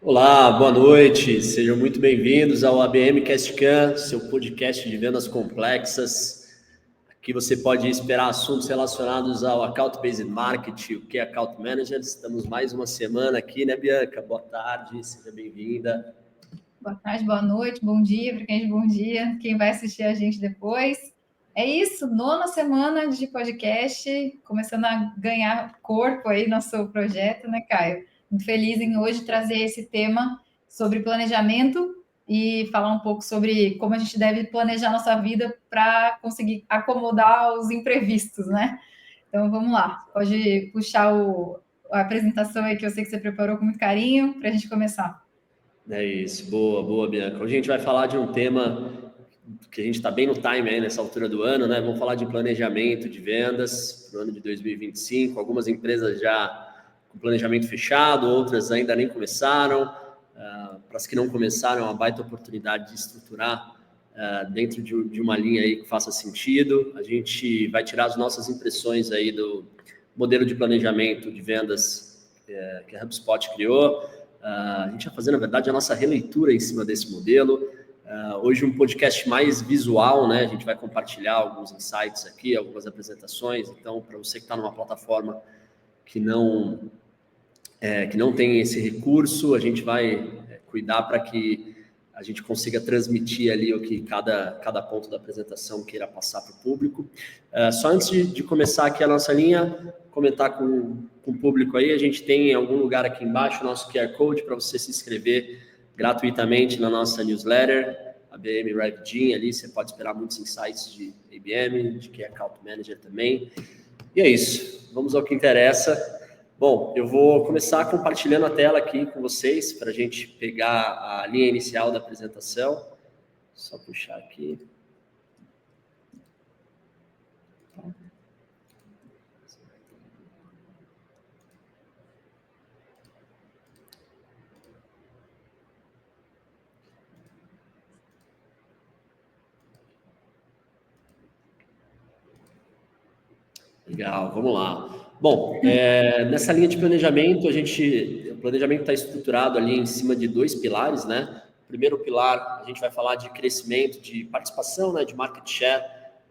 Olá, boa noite, sejam muito bem-vindos ao ABM CastCam, seu podcast de vendas complexas. Aqui você pode esperar assuntos relacionados ao Account Based Marketing, o que é Account Manager. Estamos mais uma semana aqui, né, Bianca? Boa tarde, seja bem-vinda. Boa tarde, boa noite, bom dia para quem é de bom dia, quem vai assistir a gente depois. É isso, nona semana de podcast, começando a ganhar corpo aí nosso projeto, né, Caio? Muito feliz em hoje trazer esse tema sobre planejamento e falar um pouco sobre como a gente deve planejar nossa vida para conseguir acomodar os imprevistos, né? Então vamos lá, pode puxar a apresentação aí que eu sei que você preparou com muito carinho para a gente começar. É isso, boa, Bianca. Hoje a gente vai falar de um tema que a gente está bem no time aí nessa altura do ano, né? Vamos falar de planejamento de vendas para o ano de 2025. Algumas empresas já com planejamento fechado, outras ainda nem começaram. Para as que não começaram, é uma baita oportunidade de estruturar dentro de uma linha aí que faça sentido. A gente vai tirar as nossas impressões aí do modelo de planejamento de vendas que a HubSpot criou. A gente vai fazer, na verdade, a nossa releitura em cima desse modelo. Hoje um podcast mais visual, né? A gente vai compartilhar alguns insights aqui, algumas apresentações. Então, para você que está numa plataforma que não tem esse recurso, a gente vai cuidar para que a gente consiga transmitir ali o que cada ponto da apresentação queira passar para o público. Só antes de começar aqui a nossa linha, comentar com o público aí, a gente tem em algum lugar aqui embaixo o nosso QR Code para você se inscrever gratuitamente na nossa newsletter, ABM Rapidinho, ali você pode esperar muitos insights de ABM, de que é Account Manager também. E é isso, vamos ao que interessa. Bom, eu vou começar compartilhando a tela aqui com vocês para a gente pegar a linha inicial da apresentação. Só puxar aqui. Legal, vamos lá. Bom, nessa linha de planejamento, o planejamento está estruturado ali em cima de dois pilares, né? O primeiro pilar, a gente vai falar de crescimento, de participação, né, de market share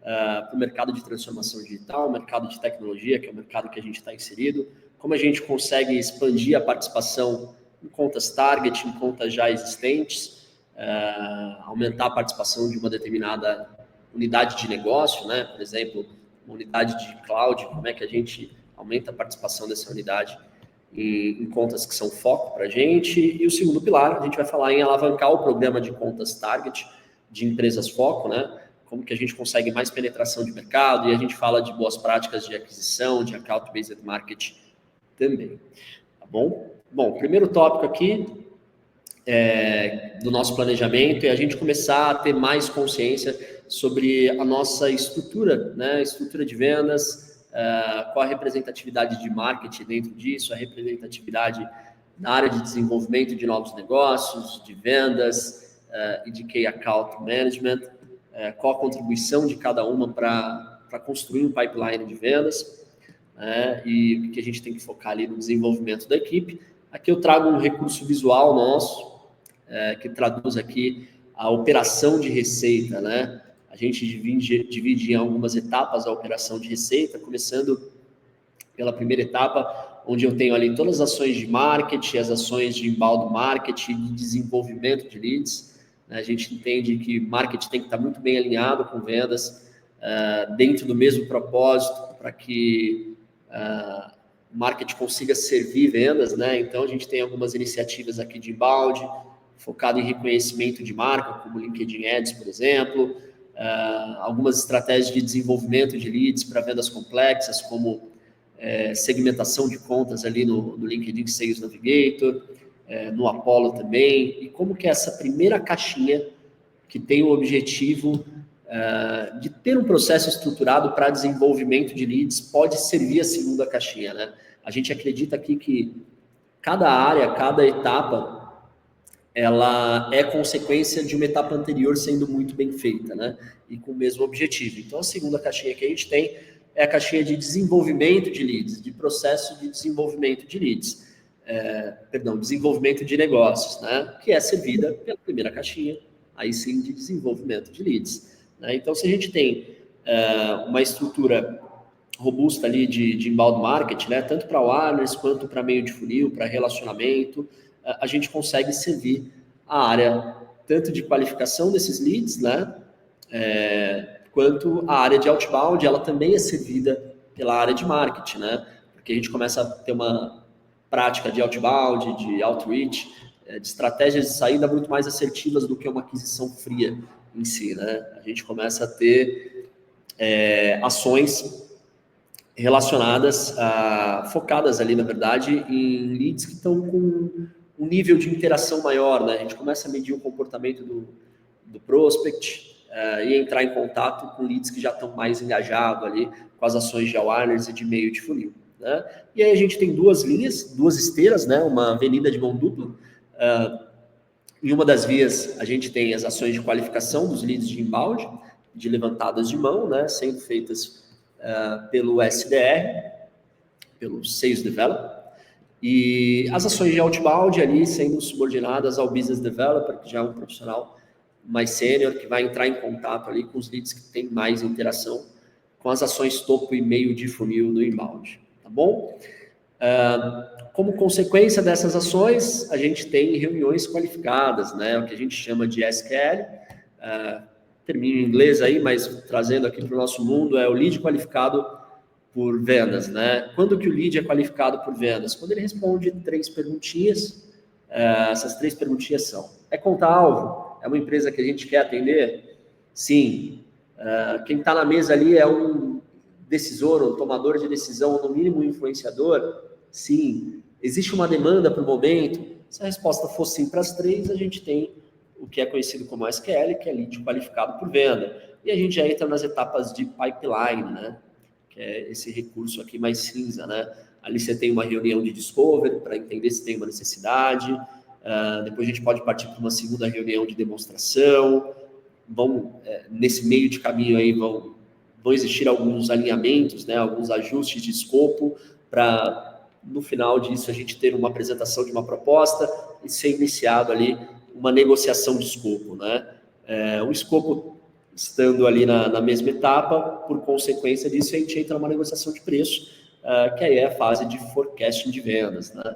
para o mercado de transformação digital, mercado de tecnologia, que é o mercado que a gente está inserido. Como a gente consegue expandir a participação em contas target, em contas já existentes, aumentar a participação de uma determinada unidade de negócio, né? Por exemplo, uma unidade de cloud, como é que a gente aumenta a participação dessa unidade em contas que são foco para a gente. E o segundo pilar, a gente vai falar em alavancar o programa de contas target de empresas foco, né? Como que a gente consegue mais penetração de mercado, e a gente fala de boas práticas de aquisição, de account-based marketing também, tá bom? Bom, primeiro tópico aqui do nosso planejamento é a gente começar a ter mais consciência sobre a nossa estrutura, né? Estrutura de vendas, qual a representatividade de marketing dentro disso, a representatividade na área de desenvolvimento de novos negócios, de vendas e de Key Account Management, qual a contribuição de cada uma para construir um pipeline de vendas, e o que a gente tem que focar ali no desenvolvimento da equipe. Aqui eu trago um recurso visual nosso, que traduz aqui a operação de receita, né? A gente divide em algumas etapas a operação de receita, começando pela primeira etapa, onde eu tenho ali todas as ações de marketing, as ações de inbound marketing, de desenvolvimento de leads. A gente entende que marketing tem que estar muito bem alinhado com vendas, dentro do mesmo propósito, para que o marketing consiga servir vendas, né? Então, a gente tem algumas iniciativas aqui de inbound, focado em reconhecimento de marca, como LinkedIn Ads, por exemplo, algumas estratégias de desenvolvimento de leads para vendas complexas, como segmentação de contas ali no LinkedIn Sales Navigator, no Apollo também, e como que essa primeira caixinha, que tem o objetivo de ter um processo estruturado para desenvolvimento de leads, pode servir a segunda caixinha, né? A gente acredita aqui que cada área, cada etapa, ela é consequência de uma etapa anterior sendo muito bem feita, né? E com o mesmo objetivo. Então, a segunda caixinha que a gente tem é a caixinha de desenvolvimento de leads, de processo de desenvolvimento de leads. desenvolvimento de negócios, né? Que é servida pela primeira caixinha, aí sim, de desenvolvimento de leads. Né? Então, se a gente tem uma estrutura robusta ali de inbound marketing, né? Tanto para warners quanto para meio de funil, para relacionamento, a gente consegue servir a área tanto de qualificação desses leads, né? Quanto a área de outbound, ela também é servida pela área de marketing, né? Porque a gente começa a ter uma prática de outbound, de outreach, de estratégias de saída muito mais assertivas do que uma aquisição fria em si, né? A gente começa a ter ações relacionadas, focadas ali, na verdade, em leads que estão com um nível de interação maior, né? A gente começa a medir o comportamento do prospect e entrar em contato com leads que já estão mais engajados ali com as ações de awareness e de meio de funil, né? E aí a gente tem duas linhas, duas esteiras, né? Uma avenida de mão dupla. Em uma das vias, a gente tem as ações de qualificação dos leads de inbound, de levantadas de mão, né? Sendo feitas pelo SDR, pelo Sales Developer, e as ações de outbound ali sendo subordinadas ao Business Developer, que já é um profissional mais sênior, que vai entrar em contato ali com os leads que têm mais interação com as ações topo e meio de funil do inbound, tá bom? Como consequência dessas ações, a gente tem reuniões qualificadas, né? O que a gente chama de SQL, termino em inglês aí, mas trazendo aqui para o nosso mundo, é o lead qualificado por vendas, né? Quando que o lead é qualificado por vendas? Quando ele responde 3 perguntinhas, essas 3 perguntinhas são: é conta-alvo? É uma empresa que a gente quer atender? Sim. Quem está na mesa ali é um decisor, um tomador de decisão, ou no mínimo um influenciador? Sim. Existe uma demanda para o momento? Se a resposta for sim para as 3, a gente tem o que é conhecido como SQL, que é lead qualificado por venda. E a gente já entra nas etapas de pipeline, né? Que é esse recurso aqui mais cinza, né? Ali você tem uma reunião de discovery para entender se tem uma necessidade. Depois a gente pode partir para uma segunda reunião de demonstração. Nesse meio de caminho aí vão existir alguns alinhamentos, né? Alguns ajustes de escopo para, no final disso, a gente ter uma apresentação de uma proposta e ser iniciado ali uma negociação de escopo, né? O escopo estando ali na mesma etapa, por consequência disso, a gente entra numa negociação de preço, que aí é a fase de forecasting de vendas, né?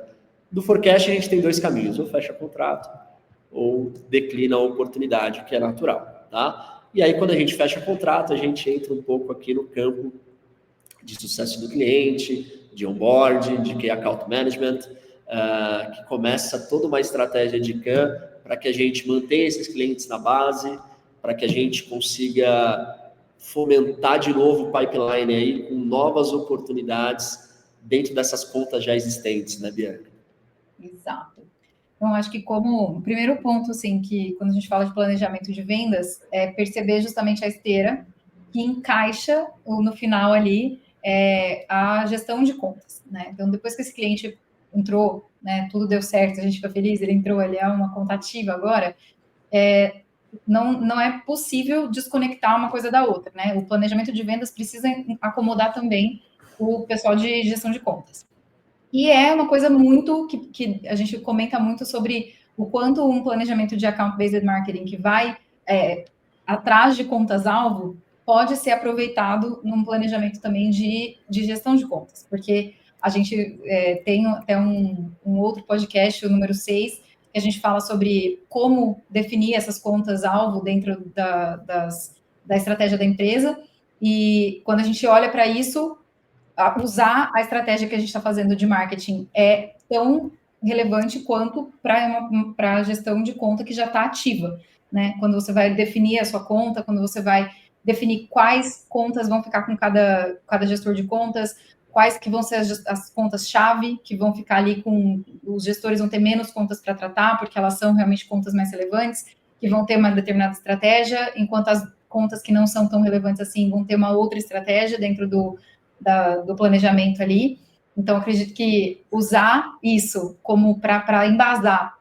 Do forecast a gente tem 2 caminhos: ou fecha contrato, ou declina a oportunidade, que é natural, tá? E aí, quando a gente fecha contrato, a gente entra um pouco aqui no campo de sucesso do cliente, de onboarding, de key account management, que começa toda uma estratégia de CAM para que a gente mantenha esses clientes na base, para que a gente consiga fomentar de novo o pipeline aí com novas oportunidades dentro dessas contas já existentes, né, Bianca? Exato. Então, acho que como o primeiro ponto, assim, que quando a gente fala de planejamento de vendas, é perceber justamente a esteira que encaixa no final ali a gestão de contas, né? Então, depois que esse cliente entrou, né, tudo deu certo, a gente fica feliz, ele entrou, ele é uma conta ativa agora, não é possível desconectar uma coisa da outra, né? O planejamento de vendas precisa acomodar também o pessoal de gestão de contas. E é uma coisa muito que a gente comenta muito sobre o quanto um planejamento de account-based marketing que vai atrás de contas-alvo pode ser aproveitado num planejamento também de gestão de contas, porque a gente tem até um outro podcast, o número 6, que a gente fala sobre como definir essas contas-alvo dentro da estratégia da empresa, e quando a gente olha para isso, usar a estratégia que a gente está fazendo de marketing é tão relevante quanto para a gestão de conta que já está ativa, né? Quando você vai definir a sua conta, quando você vai definir quais contas vão ficar com cada gestor de contas, quais que vão ser as contas-chave, que vão ficar ali com... Os gestores vão ter menos contas para tratar, porque elas são realmente contas mais relevantes, que vão ter uma determinada estratégia, enquanto as contas que não são tão relevantes assim vão ter uma outra estratégia dentro do planejamento ali. Então, acredito que usar isso como para embasar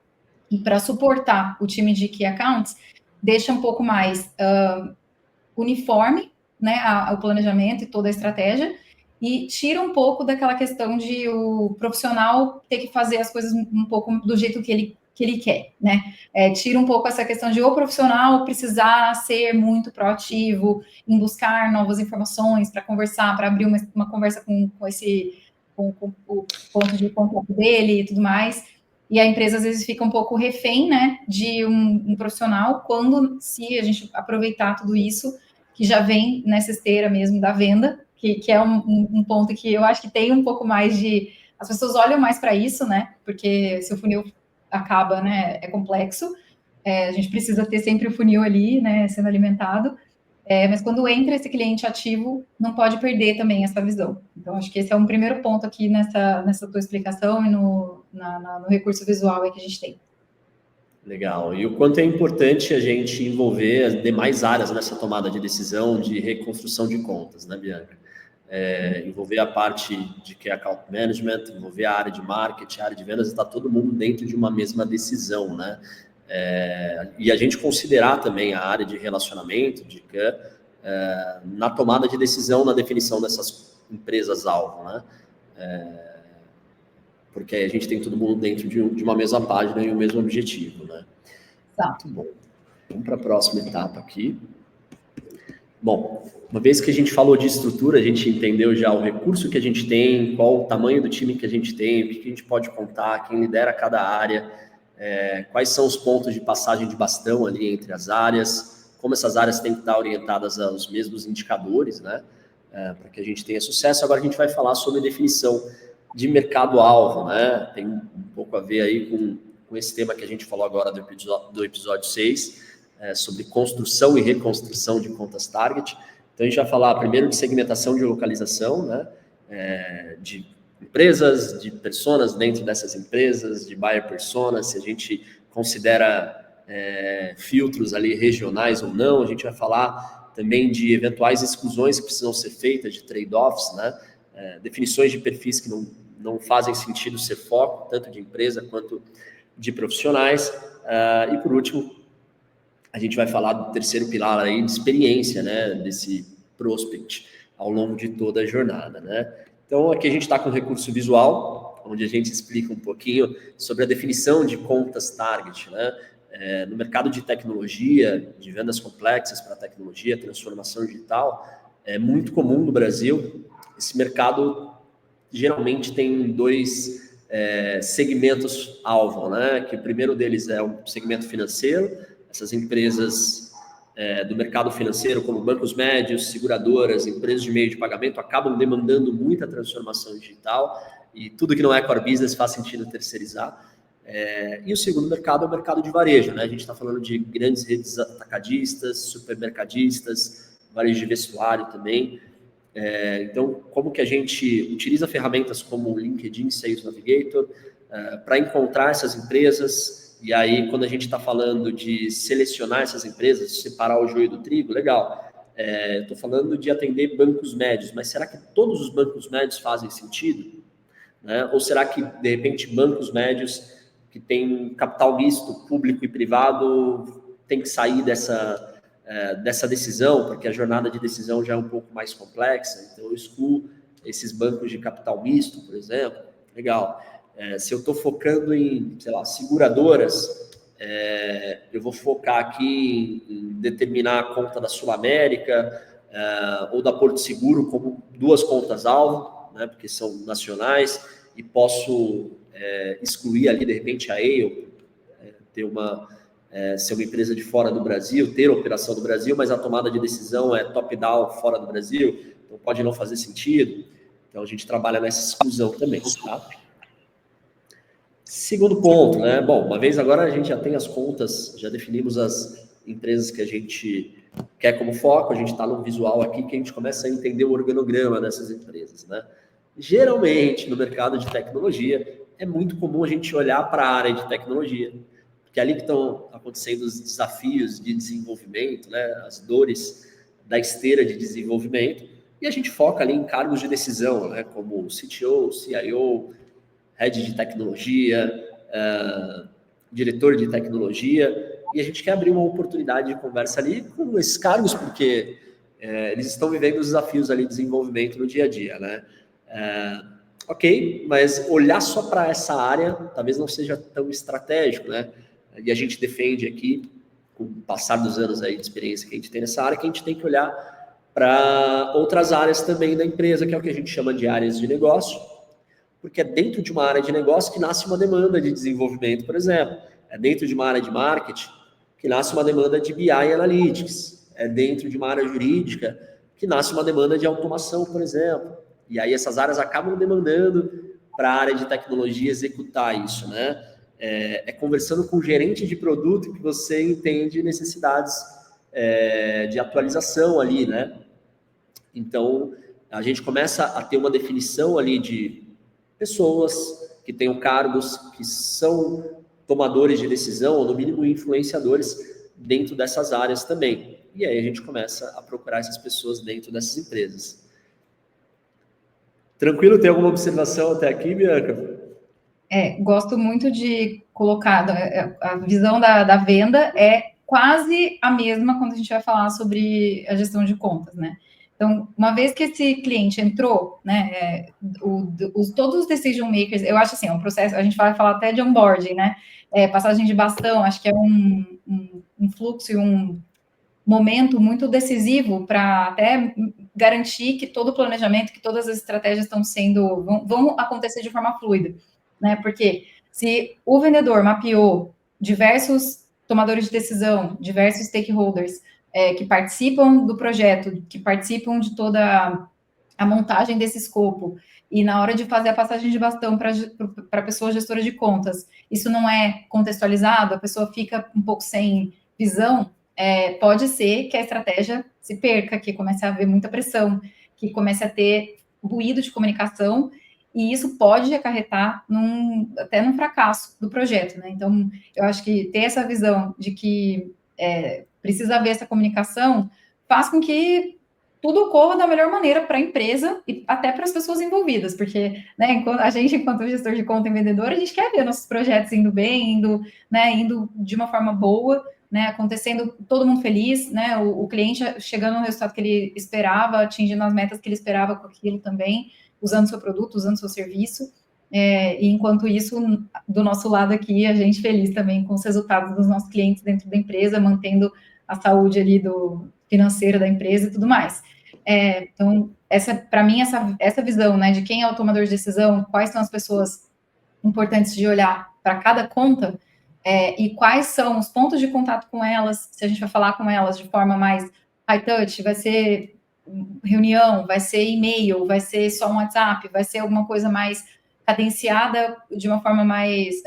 e para suportar o time de Key Accounts deixa um pouco mais uniforme, né, o planejamento e toda a estratégia, e tira um pouco daquela questão de o profissional ter que fazer as coisas um pouco do jeito que ele quer, né? Tira um pouco essa questão de o profissional precisar ser muito proativo em buscar novas informações para conversar, para abrir uma conversa com o ponto de contato dele e tudo mais. E a empresa às vezes fica um pouco refém, né, de um profissional, quando se a gente aproveitar tudo isso que já vem nessa esteira mesmo da venda, que é um ponto que eu acho que tem um pouco mais de... As pessoas olham mais para isso, né? Porque se o funil acaba, né, é complexo. A gente precisa ter sempre o funil ali, né, sendo alimentado. Mas quando entra esse cliente ativo, não pode perder também essa visão. Então, acho que esse é um primeiro ponto aqui nessa tua explicação e no recurso visual aí que a gente tem. Legal. E o quanto é importante a gente envolver as demais áreas nessa tomada de decisão de reconstrução de contas, né, Bianca? Envolver a parte de que é account management, envolver a área de marketing, a área de vendas, está todo mundo dentro de uma mesma decisão, né? E a gente considerar também a área de relacionamento, na tomada de decisão, na definição dessas empresas-alvo, né? Porque a gente tem todo mundo dentro de uma mesma página e o mesmo objetivo, né? Tá. Muito bom. Vamos para a próxima etapa aqui. Bom, uma vez que a gente falou de estrutura, a gente entendeu já o recurso que a gente tem, qual o tamanho do time que a gente tem, o que a gente pode contar, quem lidera cada área, quais são os pontos de passagem de bastão ali entre as áreas, como essas áreas têm que estar orientadas aos mesmos indicadores, né? Para que a gente tenha sucesso. Agora a gente vai falar sobre definição de mercado-alvo, né? Tem um pouco a ver aí com esse tema que a gente falou agora do episódio 6, sobre construção e reconstrução de contas target. Então, a gente vai falar primeiro de segmentação de localização, né? De empresas, de personas dentro dessas empresas, de buyer personas, se a gente considera filtros ali regionais ou não. A gente vai falar também de eventuais exclusões que precisam ser feitas, de trade-offs, né? Definições de perfis que não fazem sentido ser foco, tanto de empresa quanto de profissionais. E, por último, a gente vai falar do terceiro pilar aí de experiência, né, desse prospect ao longo de toda a jornada, né? Então, aqui a gente está com o recurso visual, onde a gente explica um pouquinho sobre a definição de contas target, né? No mercado de tecnologia, de vendas complexas para tecnologia, transformação digital, é muito comum no Brasil. Esse mercado geralmente tem dois segmentos-alvo, né? Que o primeiro deles é o segmento financeiro. Essas empresas do mercado financeiro, como bancos médios, seguradoras, empresas de meio de pagamento, acabam demandando muita transformação digital e tudo que não é core business faz sentido terceirizar. E o segundo mercado é o mercado de varejo, né? A gente está falando de grandes redes atacadistas, supermercadistas, varejo de vestuário também. Então, como que a gente utiliza ferramentas como o LinkedIn Sales Navigator para encontrar essas empresas. E aí, quando a gente está falando de selecionar essas empresas, separar o joio do trigo, legal. Estou falando de atender bancos médios, mas será que todos os bancos médios fazem sentido? Né? Ou será que, de repente, bancos médios que têm capital misto, público e privado, tem que sair dessa decisão, porque a jornada de decisão já é um pouco mais complexa? Então, eu excluo esses bancos de capital misto, por exemplo. Legal. Se eu estou focando em, sei lá, seguradoras, eu vou focar aqui em determinar a conta da Sul América ou da Porto Seguro como duas contas-alvo, né, porque são nacionais, e posso excluir ali, de repente, a AIL, ser uma empresa de fora do Brasil, ter operação do Brasil, mas a tomada de decisão é top-down fora do Brasil, então pode não fazer sentido. Então, a gente trabalha nessa exclusão também, tá? Segundo ponto, né? Bom, uma vez agora a gente já tem as contas, já definimos as empresas que a gente quer como foco, a gente está no visual aqui que a gente começa a entender o organograma dessas empresas, né? Geralmente, no mercado de tecnologia, é muito comum a gente olhar para a área de tecnologia, porque é ali que estão acontecendo os desafios de desenvolvimento, né? As dores da esteira de desenvolvimento, e a gente foca ali em cargos de decisão, né? Como CTO, CIO, head de tecnologia, diretor de tecnologia, e a gente quer abrir uma oportunidade de conversa ali com esses cargos, porque eles estão vivendo os desafios ali de desenvolvimento no dia a dia, né? Ok, mas olhar só para essa área talvez não seja tão estratégico, né? E a gente defende aqui, com o passar dos anos aí de experiência que a gente tem nessa área, que a gente tem que olhar para outras áreas também da empresa, que é o que a gente chama de áreas de negócio, porque é dentro de uma área de negócio que nasce uma demanda de desenvolvimento, por exemplo. É dentro de uma área de marketing que nasce uma demanda de BI Analytics. É dentro de uma área jurídica que nasce uma demanda de automação, por exemplo. E aí essas áreas acabam demandando para a área de tecnologia executar isso, né? Conversando com o gerente de produto que você entende necessidades de atualização ali, né? Então, a gente começa a ter uma definição ali de pessoas que tenham cargos que são tomadores de decisão, ou no mínimo influenciadores dentro dessas áreas também. E aí a gente começa a procurar essas pessoas dentro dessas empresas. Tranquilo? Tem alguma observação até aqui, Bianca? Gosto muito de colocar, a visão da venda é quase a mesma quando a gente vai falar sobre a gestão de contas, né? Então, uma vez que esse cliente entrou, né, todos os decision makers, eu acho assim, é um processo, a gente vai falar até de onboarding, né? Passagem de bastão, acho que é um fluxo e um momento muito decisivo para até garantir que todo o planejamento, que todas as estratégias vão acontecer de forma fluida, né? Porque se o vendedor mapeou diversos tomadores de decisão, diversos stakeholders que participam do projeto, que participam de toda a montagem desse escopo, e na hora de fazer a passagem de bastão para a pessoa gestora de contas, isso não é contextualizado, a pessoa fica um pouco sem visão, pode ser que a estratégia se perca, que comece a haver muita pressão, que comece a ter ruído de comunicação, e isso pode acarretar até num fracasso do projeto, né? Então, eu acho que ter essa visão de que precisa haver essa comunicação faz com que tudo ocorra da melhor maneira para a empresa e até para as pessoas envolvidas, porque, né, a gente, enquanto gestor de conta e vendedor, a gente quer ver nossos projetos indo bem, indo de uma forma boa, né, acontecendo, todo mundo feliz, né, o cliente chegando no resultado que ele esperava, atingindo as metas que ele esperava com aquilo também, usando seu produto, usando seu serviço, e enquanto isso, do nosso lado aqui, a gente feliz também com os resultados dos nossos clientes dentro da empresa, mantendo a saúde ali financeira da empresa e tudo mais. Então, para mim, essa visão, né, de quem é o tomador de decisão, quais são as pessoas importantes de olhar para cada conta, e quais são os pontos de contato com elas, se a gente vai falar com elas de forma mais high touch, vai ser reunião, vai ser e-mail, vai ser só um WhatsApp, vai ser alguma coisa mais cadenciada de uma forma mais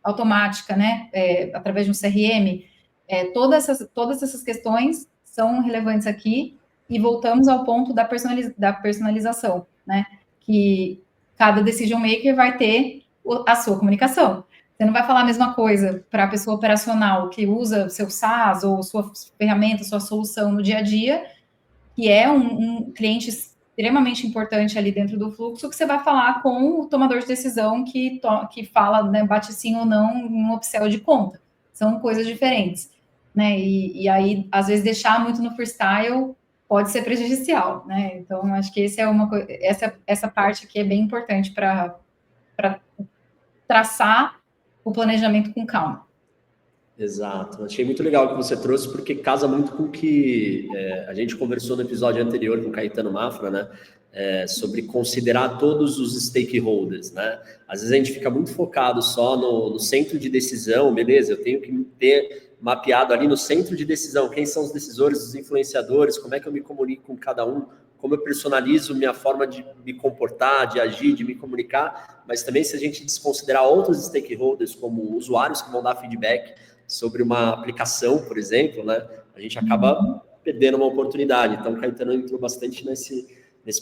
automática, né, através de um CRM. Todas essas questões são relevantes aqui, e voltamos ao ponto da personalização, né, que cada decision maker vai ter a sua comunicação. Você não vai falar a mesma coisa para a pessoa operacional que usa seu SaaS ou sua ferramenta, sua solução no dia a dia, que é um cliente extremamente importante ali dentro do fluxo, que você vai falar com o tomador de decisão que fala, né, bate sim ou não em um upsell de conta. São coisas diferentes, né? E aí, às vezes, deixar muito no freestyle pode ser prejudicial, né? Então, acho que essa parte aqui é bem importante para traçar o planejamento com calma. Exato. Achei muito legal o que você trouxe, porque casa muito com o que a gente conversou no episódio anterior com o Caetano Mafra, né? Sobre considerar todos os stakeholders, né? Às vezes a gente fica muito focado só no centro de decisão, beleza? Eu tenho que ter mapeado ali no centro de decisão quem são os decisores, os influenciadores, como é que eu me comunico com cada um, como eu personalizo minha forma de me comportar, de agir, de me comunicar, mas também se a gente desconsiderar outros stakeholders, como usuários que vão dar feedback sobre uma aplicação, por exemplo, né, a gente acaba perdendo uma oportunidade. Então, o Caetano entrou bastante nesse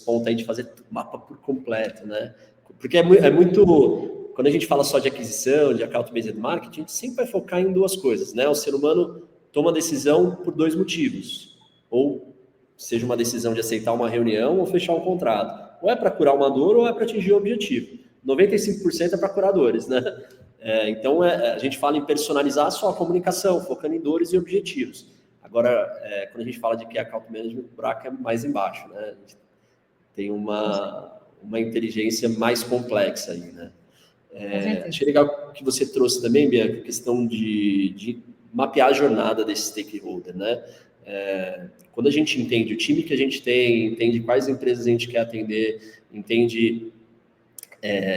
ponto aí de fazer mapa por completo, né? Porque é muito... Quando a gente fala só de aquisição, de account-based marketing, a gente sempre vai focar em duas coisas, né? O ser humano toma decisão por dois motivos. Ou seja uma decisão de aceitar uma reunião ou fechar um contrato. Ou é para curar uma dor ou é para atingir o objetivo. 95% é para curadores, né? Então, a gente fala em personalizar só a comunicação, focando em dores e objetivos. Agora, quando a gente fala de Key Account Management, o buraco é mais embaixo, né? A gente tem uma inteligência mais complexa aí, né? Achei legal que você trouxe também, Bianca, a questão de mapear a jornada desse stakeholder, né? Quando a gente entende o time que a gente tem, entende quais empresas a gente quer atender, entende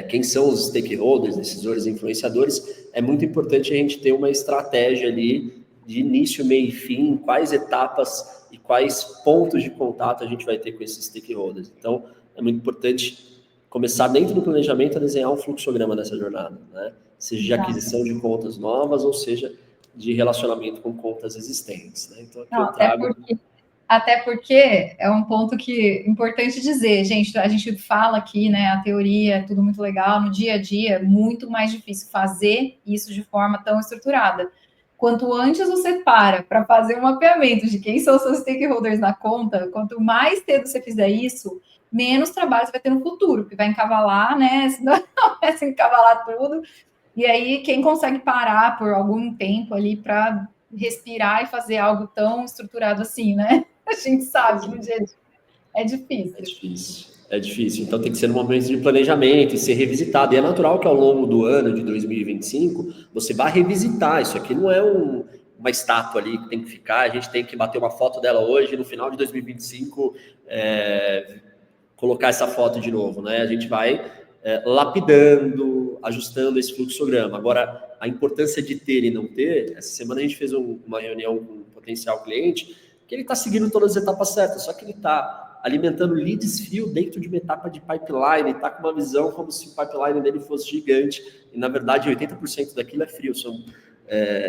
quem são os stakeholders, decisores, influenciadores, é muito importante a gente ter uma estratégia ali de início, meio e fim, quais etapas e quais pontos de contato a gente vai ter com esses stakeholders. Então, é muito importante começar dentro do planejamento a desenhar um fluxograma dessa jornada, né? Seja de aquisição de contas novas ou seja de relacionamento com contas existentes, né? Então, aqui eu trago... Até porque é um ponto que é importante dizer, gente, a gente fala aqui, né, a teoria é tudo muito legal, no dia a dia é muito mais difícil fazer isso de forma tão estruturada. Quanto antes você para fazer um mapeamento de quem são os seus stakeholders na conta, quanto mais cedo você fizer isso, menos trabalho você vai ter no futuro, porque vai encavalar, né, senão vai se encavalar tudo, e aí quem consegue parar por algum tempo ali para respirar e fazer algo tão estruturado assim, né? A gente sabe que no dia a dia é difícil. É difícil. Então tem que ser um momento de planejamento e ser revisitado. E é natural que ao longo do ano de 2025 você vá revisitar. Isso aqui não é uma estátua ali que tem que ficar, a gente tem que bater uma foto dela hoje, no final de 2025 colocar essa foto de novo, né? A gente vai lapidando, ajustando esse fluxograma. Agora, a importância de ter e não ter, essa semana a gente fez uma reunião com um potencial cliente que ele está seguindo todas as etapas certas, só que ele está alimentando leads fio dentro de uma etapa de pipeline, está com uma visão como se o pipeline dele fosse gigante, e na verdade 80% daquilo é frio, são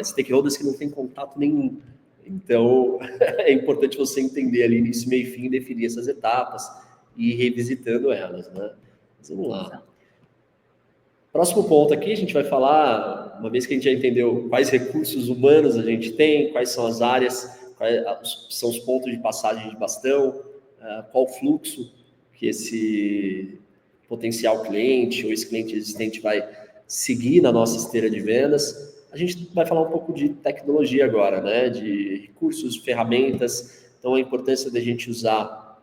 stakeholders que não têm contato nenhum. Então, é importante você entender ali início, meio e fim, definir essas etapas e ir revisitando elas, né? Mas vamos lá. Próximo ponto aqui, a gente vai falar, uma vez que a gente já entendeu quais recursos humanos a gente tem, quais são as áreas, quais são os pontos de passagem de bastão, qual fluxo que esse potencial cliente ou esse cliente existente vai seguir na nossa esteira de vendas. A gente vai falar um pouco de tecnologia agora, né? De recursos, ferramentas. Então, a importância da gente usar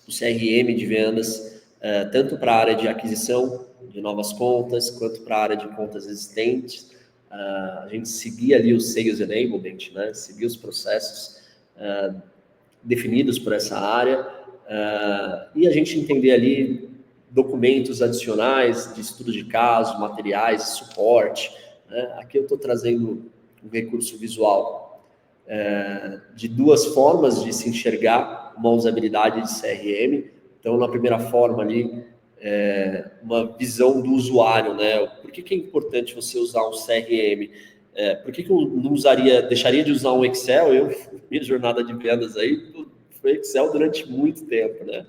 o CRM de vendas, tanto para a área de aquisição de novas contas, quanto para a área de contas existentes. A gente seguir ali o Sales Enablement, né? Seguir os processos definidos por essa área, e a gente entender ali documentos adicionais de estudo de caso, materiais, suporte, né? Aqui eu estou trazendo um recurso visual de duas formas de se enxergar uma usabilidade de CRM. Então, na primeira forma ali, uma visão do usuário, né? Por que é importante você usar um CRM? Por que eu não deixaria de usar um Excel? Minha jornada de vendas aí foi Excel durante muito tempo, né?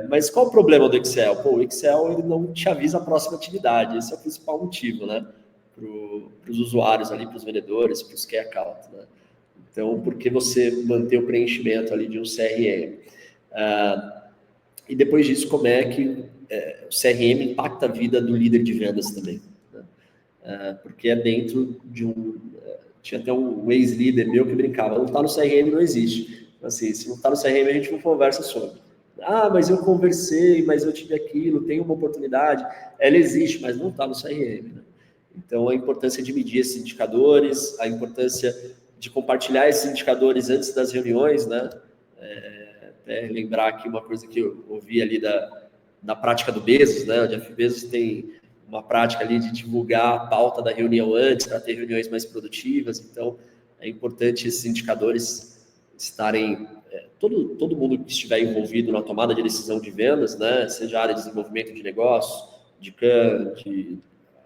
Mas qual o problema do Excel? O Excel ele não te avisa a próxima atividade, esse é o principal motivo, né? Para os usuários ali, para os vendedores, para os key account, né? Então, por que você manter o preenchimento ali de um CRM? E depois disso, como é que o CRM impacta a vida do líder de vendas também, né? Porque é dentro de tinha até um ex-líder meu que brincava, não está no CRM, não existe. Assim, se não está no CRM, a gente não conversa sobre. Mas eu conversei, mas eu tive aquilo, tem uma oportunidade. Ela existe, mas não está no CRM, né? Então, a importância de medir esses indicadores, a importância de compartilhar esses indicadores antes das reuniões, né? Até lembrar aqui uma coisa que eu ouvi ali da prática do Bezos, né? O Jeff Bezos tem uma prática ali de divulgar a pauta da reunião antes, para ter reuniões mais produtivas. Então, é importante esses indicadores estarem... todo mundo que estiver envolvido na tomada de decisão de vendas, né? Seja a área de desenvolvimento de negócios, de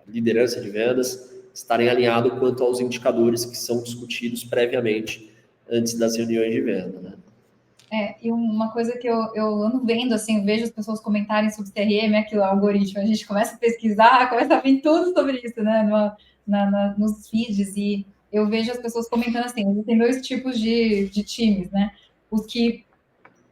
liderança de vendas, estarem alinhados quanto aos indicadores que são discutidos previamente antes das reuniões de venda, né? E uma coisa que eu ando vendo, assim, eu vejo as pessoas comentarem sobre CRM, aquilo, algoritmo, a gente começa a pesquisar, começa a vir tudo sobre isso, né, nos feeds, e eu vejo as pessoas comentando assim, existem dois tipos de times, né, os que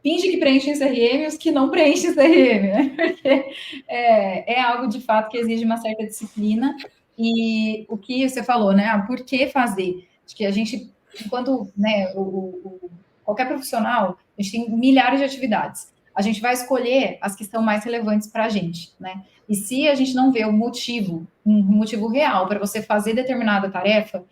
fingem que preenchem CRM e os que não preenchem CRM, né, porque é algo, de fato, que exige uma certa disciplina, e o que você falou, né, por que fazer? Acho que a gente enquanto, né, qualquer profissional, a gente tem milhares de atividades. A gente vai escolher as que são mais relevantes para a gente, né? E se a gente não vê um motivo real para você fazer determinada tarefa,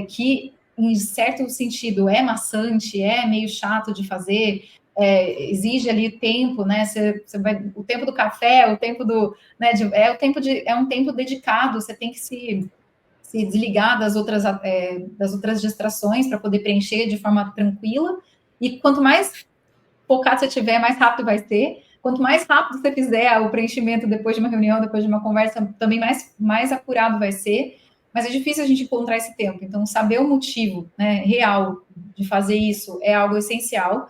que em certo sentido é maçante, é meio chato de fazer, exige ali tempo, né? Você vai, o tempo do café, o tempo do, né? É um tempo dedicado. Você tem que se desligar das outras distrações para poder preencher de forma tranquila. E quanto mais focado você tiver, mais rápido vai ser. Quanto mais rápido você fizer o preenchimento depois de uma reunião, depois de uma conversa, também mais apurado vai ser. Mas é difícil a gente encontrar esse tempo. Então, saber o motivo, né, real de fazer isso é algo essencial.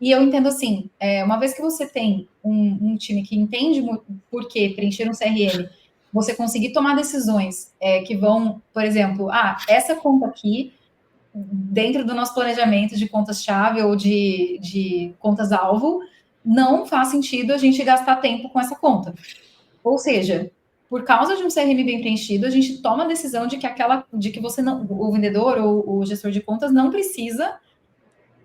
E eu entendo assim, uma vez que você tem um time que entende por que preencher um CRM, você conseguir tomar decisões que vão, por exemplo, essa conta aqui, dentro do nosso planejamento de contas-chave ou de contas-alvo, não faz sentido a gente gastar tempo com essa conta. Ou seja, por causa de um CRM bem preenchido, a gente toma a decisão de que você não, o vendedor ou o gestor de contas não precisa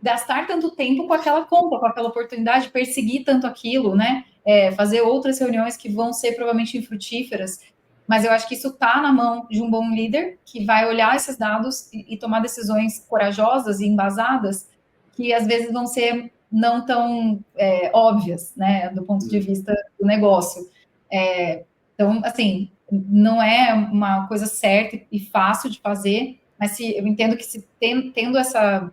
gastar tanto tempo com aquela conta, com aquela oportunidade, perseguir tanto aquilo, né? Fazer outras reuniões que vão ser provavelmente infrutíferas. Mas eu acho que isso está na mão de um bom líder que vai olhar esses dados e tomar decisões corajosas e embasadas que às vezes vão ser não tão óbvias, né? Do ponto de vista do negócio. Então, assim, não é uma coisa certa e fácil de fazer, mas eu entendo que se tendo essa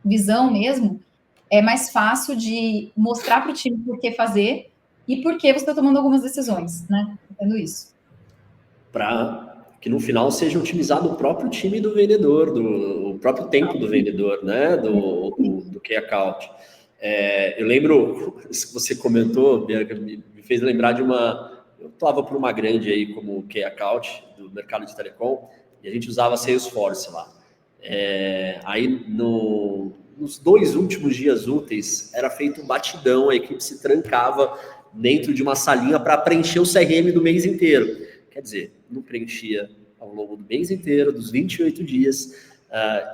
visão mesmo, é mais fácil de mostrar para o time por que fazer e por que você está tomando algumas decisões, né? Entendo isso. Para que no final seja otimizado o próprio time do vendedor, o próprio tempo do vendedor, né? Do Key Account. Eu lembro, isso que você comentou, Bianca, me fez lembrar de uma. Eu estava por uma grande aí como Key Account do mercado de telecom e a gente usava Salesforce lá. Aí nos 2 últimos dias úteis era feito um batidão, a equipe se trancava dentro de uma salinha para preencher o CRM do mês inteiro. Quer dizer, não preenchia ao longo do mês inteiro, dos 28 dias,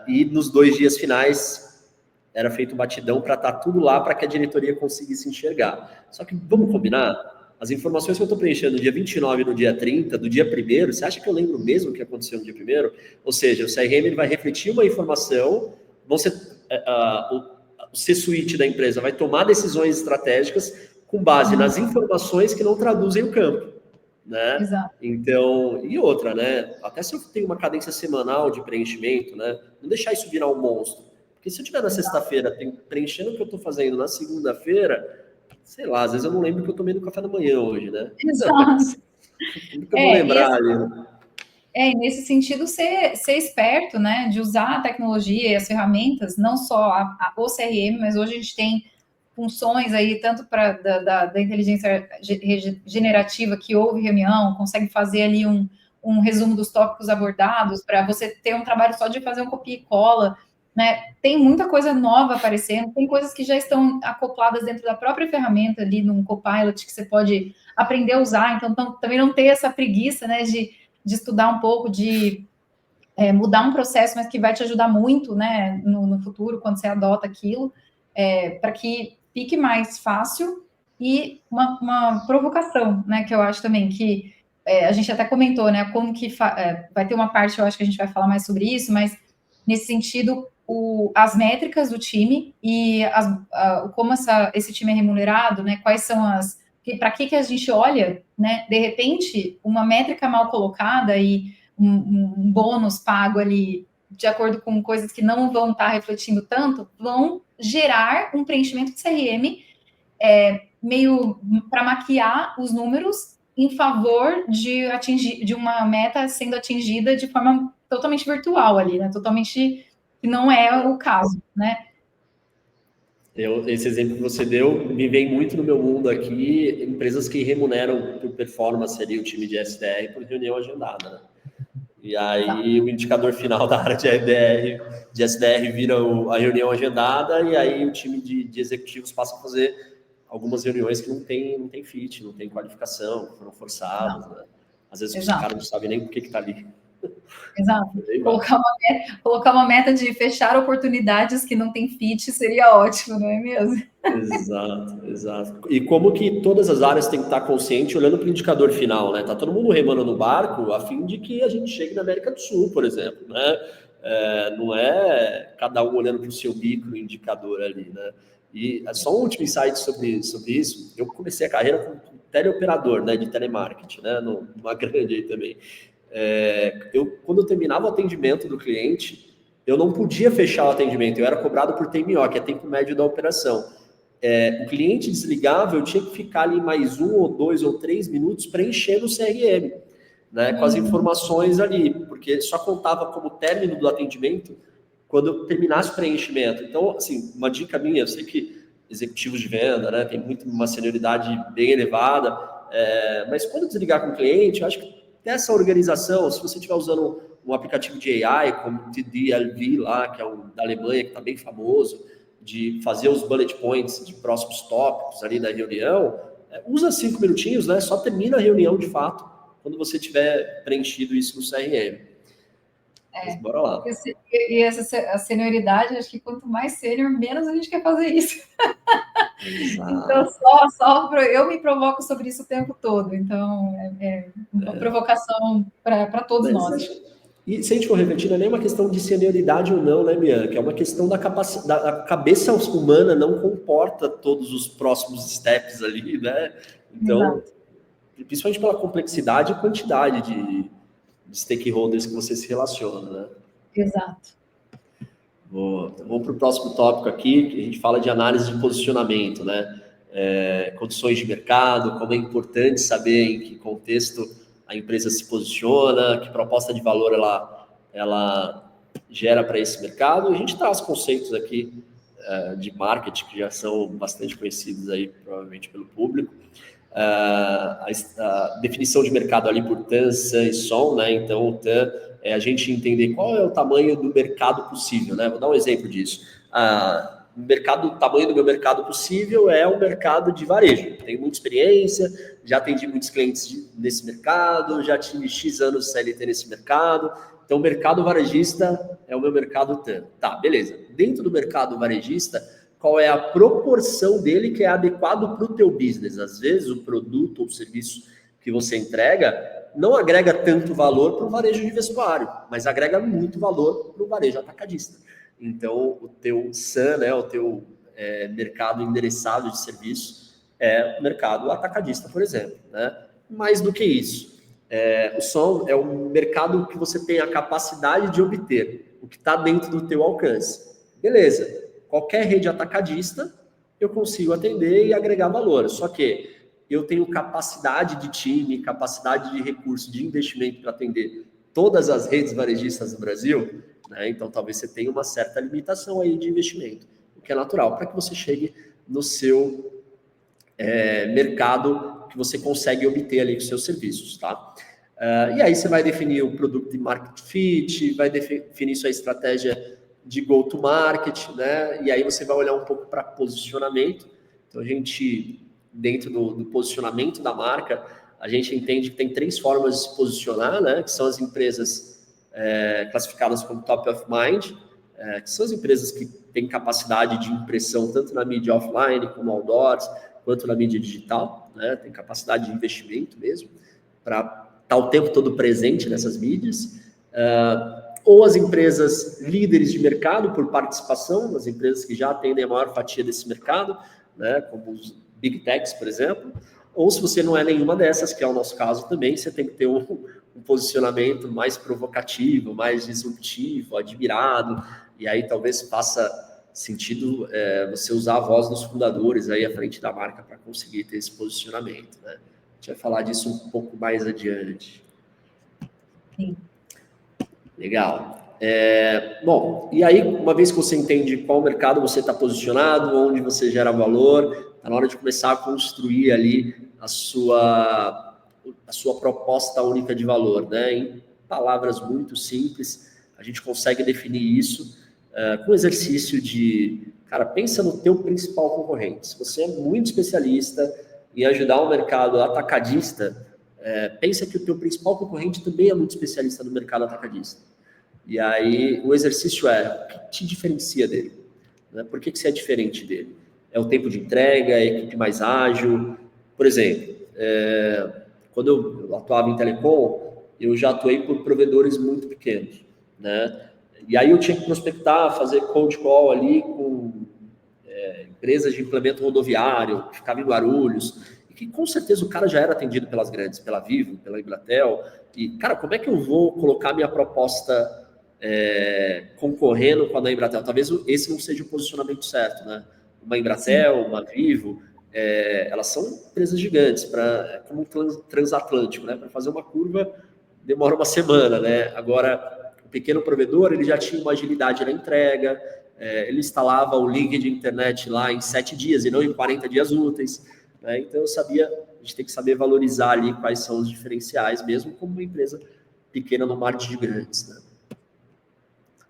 e nos 2 dias finais era feito um batidão para estar tudo lá para que a diretoria conseguisse enxergar. Só que, vamos combinar, as informações que eu estou preenchendo no dia 29 e no dia 30, do dia 1º, você acha que eu lembro mesmo o que aconteceu no dia 1º? Ou seja, o CRM ele vai refletir uma informação, o C-suite da empresa vai tomar decisões estratégicas com base nas informações que não traduzem o campo, né? Exato. Então, e outra, né? Até se eu tenho uma cadência semanal de preenchimento, né? Não deixar isso virar um monstro. Porque se eu tiver na sexta-feira preenchendo o que eu estou fazendo na segunda-feira, sei lá, às vezes eu não lembro que eu tomei no café da manhã hoje, né? Exato. Nunca vou lembrar ali. E nesse sentido, ser esperto, né? De usar a tecnologia e as ferramentas, não só o CRM, mas hoje a gente tem funções aí, tanto da inteligência generativa que ouve reunião, consegue fazer ali um resumo dos tópicos abordados, para você ter um trabalho só de fazer um copia e cola, né? Tem muita coisa nova aparecendo, tem coisas que já estão acopladas dentro da própria ferramenta ali num Copilot que você pode aprender a usar, então também não ter essa preguiça, né, de estudar um pouco, de mudar um processo, mas que vai te ajudar muito, né, no futuro, quando você adota aquilo, para que fique mais fácil. E uma provocação, né, que eu acho também que a gente até comentou, né, como que vai ter uma parte, eu acho que a gente vai falar mais sobre isso, mas nesse sentido, as métricas do time e como esse time é remunerado, né, quais são para que a gente olha, né, de repente, uma métrica mal colocada e um bônus pago ali de acordo com coisas que não vão estar refletindo tanto, vão gerar um preenchimento de CRM meio para maquiar os números em favor de uma meta sendo atingida de forma totalmente virtual ali, né? Totalmente que não é o caso, né? Esse exemplo que você deu me vem muito no meu mundo aqui, empresas que remuneram por performance ali o time de SDR por reunião agendada, né? E aí o indicador final da área de SDR vira a reunião agendada e aí o time de executivos passa a fazer algumas reuniões que não tem fit, não tem qualificação, foram forçadas, né? Às vezes os caras não sabem nem por que tá ali. Exato. Colocar uma meta de fechar oportunidades que não tem fit seria ótimo, não é mesmo? Exato, exato. E como que todas as áreas têm que estar conscientes olhando para o indicador final, né? Tá todo mundo remando no barco a fim de que a gente chegue na América do Sul, por exemplo, né? Não é cada um olhando para o seu microindicador ali, né? E só um último insight sobre isso. Eu comecei a carreira como teleoperador, né, de telemarketing, né? Numa grande aí também. Quando eu terminava o atendimento do cliente, eu não podia fechar o atendimento, eu era cobrado por TMO, que é tempo médio da operação. O cliente desligava, eu tinha que ficar ali mais 1 ou 2 ou 3 minutos preenchendo o CRM, né, com as informações ali, porque só contava como término do atendimento quando eu terminasse o preenchimento. Então, assim, uma dica minha, eu sei que executivos de venda, né, tem uma senioridade bem elevada, mas quando desligar com o cliente, eu acho que essa organização, se você estiver usando um aplicativo de AI, como o TDLV lá, que é da Alemanha, que está bem famoso, de fazer os bullet points de próximos tópicos ali da reunião, usa 5 minutinhos, né? Só termina a reunião de fato quando você tiver preenchido isso no CRM. Mas bora lá. E a senioridade, acho que quanto mais sênior, menos a gente quer fazer isso. Exato. Então, eu me provoco sobre isso o tempo todo. Então, uma provocação para todos nós. E se a gente for refletir, não é nem uma questão de senioridade ou não, né, Bianca? É uma questão da capacidade, a cabeça humana não comporta todos os próximos steps ali, né? Então, principalmente pela complexidade e quantidade de stakeholders que você se relaciona, né? Exato. Vamos para o próximo tópico aqui, que a gente fala de análise de posicionamento, né? Condições de mercado, como é importante saber em que contexto a empresa se posiciona, que proposta de valor ela gera para esse mercado. E a gente traz conceitos aqui de marketing que já são bastante conhecidos aí, provavelmente, pelo público. A definição de mercado ali por TAM, SAM e SOM, né? Então, o TAM é a gente entender qual é o tamanho do mercado possível, né? Vou dar um exemplo disso. O tamanho do meu mercado possível é o mercado de varejo. Tenho muita experiência, já atendi muitos clientes nesse mercado, já tive X anos de CLT nesse mercado. Então, o mercado varejista é o meu mercado TAM. Tá, beleza. Dentro do mercado varejista, qual é a proporção dele que é adequado para o teu business? Às vezes, o produto ou serviço que você entrega não agrega tanto valor para o varejo de vestuário, mas agrega muito valor para o varejo atacadista. Então, o teu SAM, né, o teu mercado endereçado de serviço é o mercado atacadista, por exemplo. Né? Mais do que isso, o SOM é um mercado que você tem a capacidade de obter, o que está dentro do teu alcance. Beleza, qualquer rede atacadista eu consigo atender e agregar valor, só que eu tenho capacidade de time, capacidade de recurso, de investimento para atender todas as redes varejistas do Brasil, né? Então talvez você tenha uma certa limitação aí de investimento, o que é natural, para que você chegue no seu mercado que você consegue obter ali com seus serviços, tá? E aí você vai definir o produto de market fit, vai definir sua estratégia de go-to-market, né? E aí você vai olhar um pouco para posicionamento. Então, a gente, dentro do posicionamento da marca, a gente entende que tem 3 formas de se posicionar, né? Que são as empresas classificadas como top of mind, que são as empresas que têm capacidade de impressão tanto na mídia offline como outdoors, quanto na mídia digital, né? Tem capacidade de investimento mesmo, para estar o tempo todo presente nessas mídias. Ou as empresas líderes de mercado por participação, as empresas que já atendem a maior fatia desse mercado, né, como os Big Techs, por exemplo, ou se você não é nenhuma dessas, que é o nosso caso também, você tem que ter um posicionamento mais provocativo, mais disruptivo, admirado, e aí talvez faça sentido você usar a voz dos fundadores aí à frente da marca para conseguir ter esse posicionamento, né? A gente vai falar disso um pouco mais adiante. Sim. Legal. Bom, e aí, uma vez que você entende qual mercado você está posicionado, onde você gera valor, está na hora de começar a construir ali a sua proposta única de valor, né? Em palavras muito simples, a gente consegue definir isso com o exercício de, cara, pensa no teu principal concorrente. Se você é muito especialista em ajudar o mercado atacadista, pensa que o teu principal concorrente também é muito especialista no mercado atacadista. E aí o exercício o que te diferencia dele? Né? Por que você é diferente dele? É o tempo de entrega, é a equipe mais ágil? Por exemplo, quando eu atuava em telecom, eu já atuei por provedores muito pequenos, né? E aí eu tinha que prospectar, fazer cold call ali com empresas de implemento rodoviário, que ficavam em Guarulhos, e que com certeza o cara já era atendido pelas grandes, pela Vivo, pela Embratel, e, cara, como é que eu vou colocar minha proposta concorrendo com a da Embratel? Talvez esse não seja o posicionamento certo, né? Uma Embratel, uma Vivo, elas são empresas gigantes, como um transatlântico, né? Para fazer uma curva demora uma semana, né? Agora, o pequeno provedor, ele já tinha uma agilidade na entrega, ele instalava o link de internet lá em 7 dias e não em 40 dias úteis, né? Então eu sabia, a gente tem que saber valorizar ali quais são os diferenciais, mesmo como uma empresa pequena no mar de gigantes, né?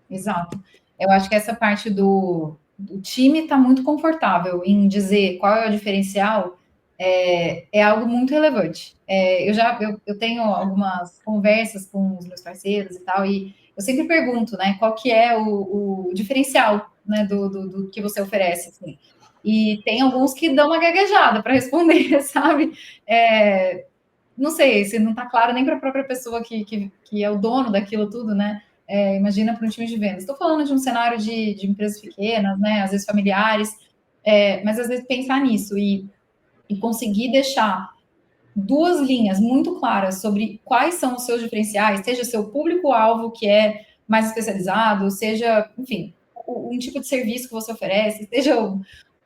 Exato. Eu acho que essa parte do time está muito confortável em dizer qual é o diferencial, é algo muito relevante. Eu tenho algumas conversas com os meus parceiros e tal, e eu sempre pergunto, né, qual que é o diferencial, né, do que você oferece, assim. E tem alguns que dão uma gaguejada para responder, sabe? Não sei, se não está claro nem para a própria pessoa que é o dono daquilo tudo, né? Imagina para um time de vendas. Estou falando de um cenário de empresas pequenas, né? Às vezes familiares, mas às vezes pensar nisso e conseguir deixar 2 linhas muito claras sobre quais são os seus diferenciais, seja seu público-alvo, que é mais especializado, seja, enfim, um tipo de serviço que você oferece, seja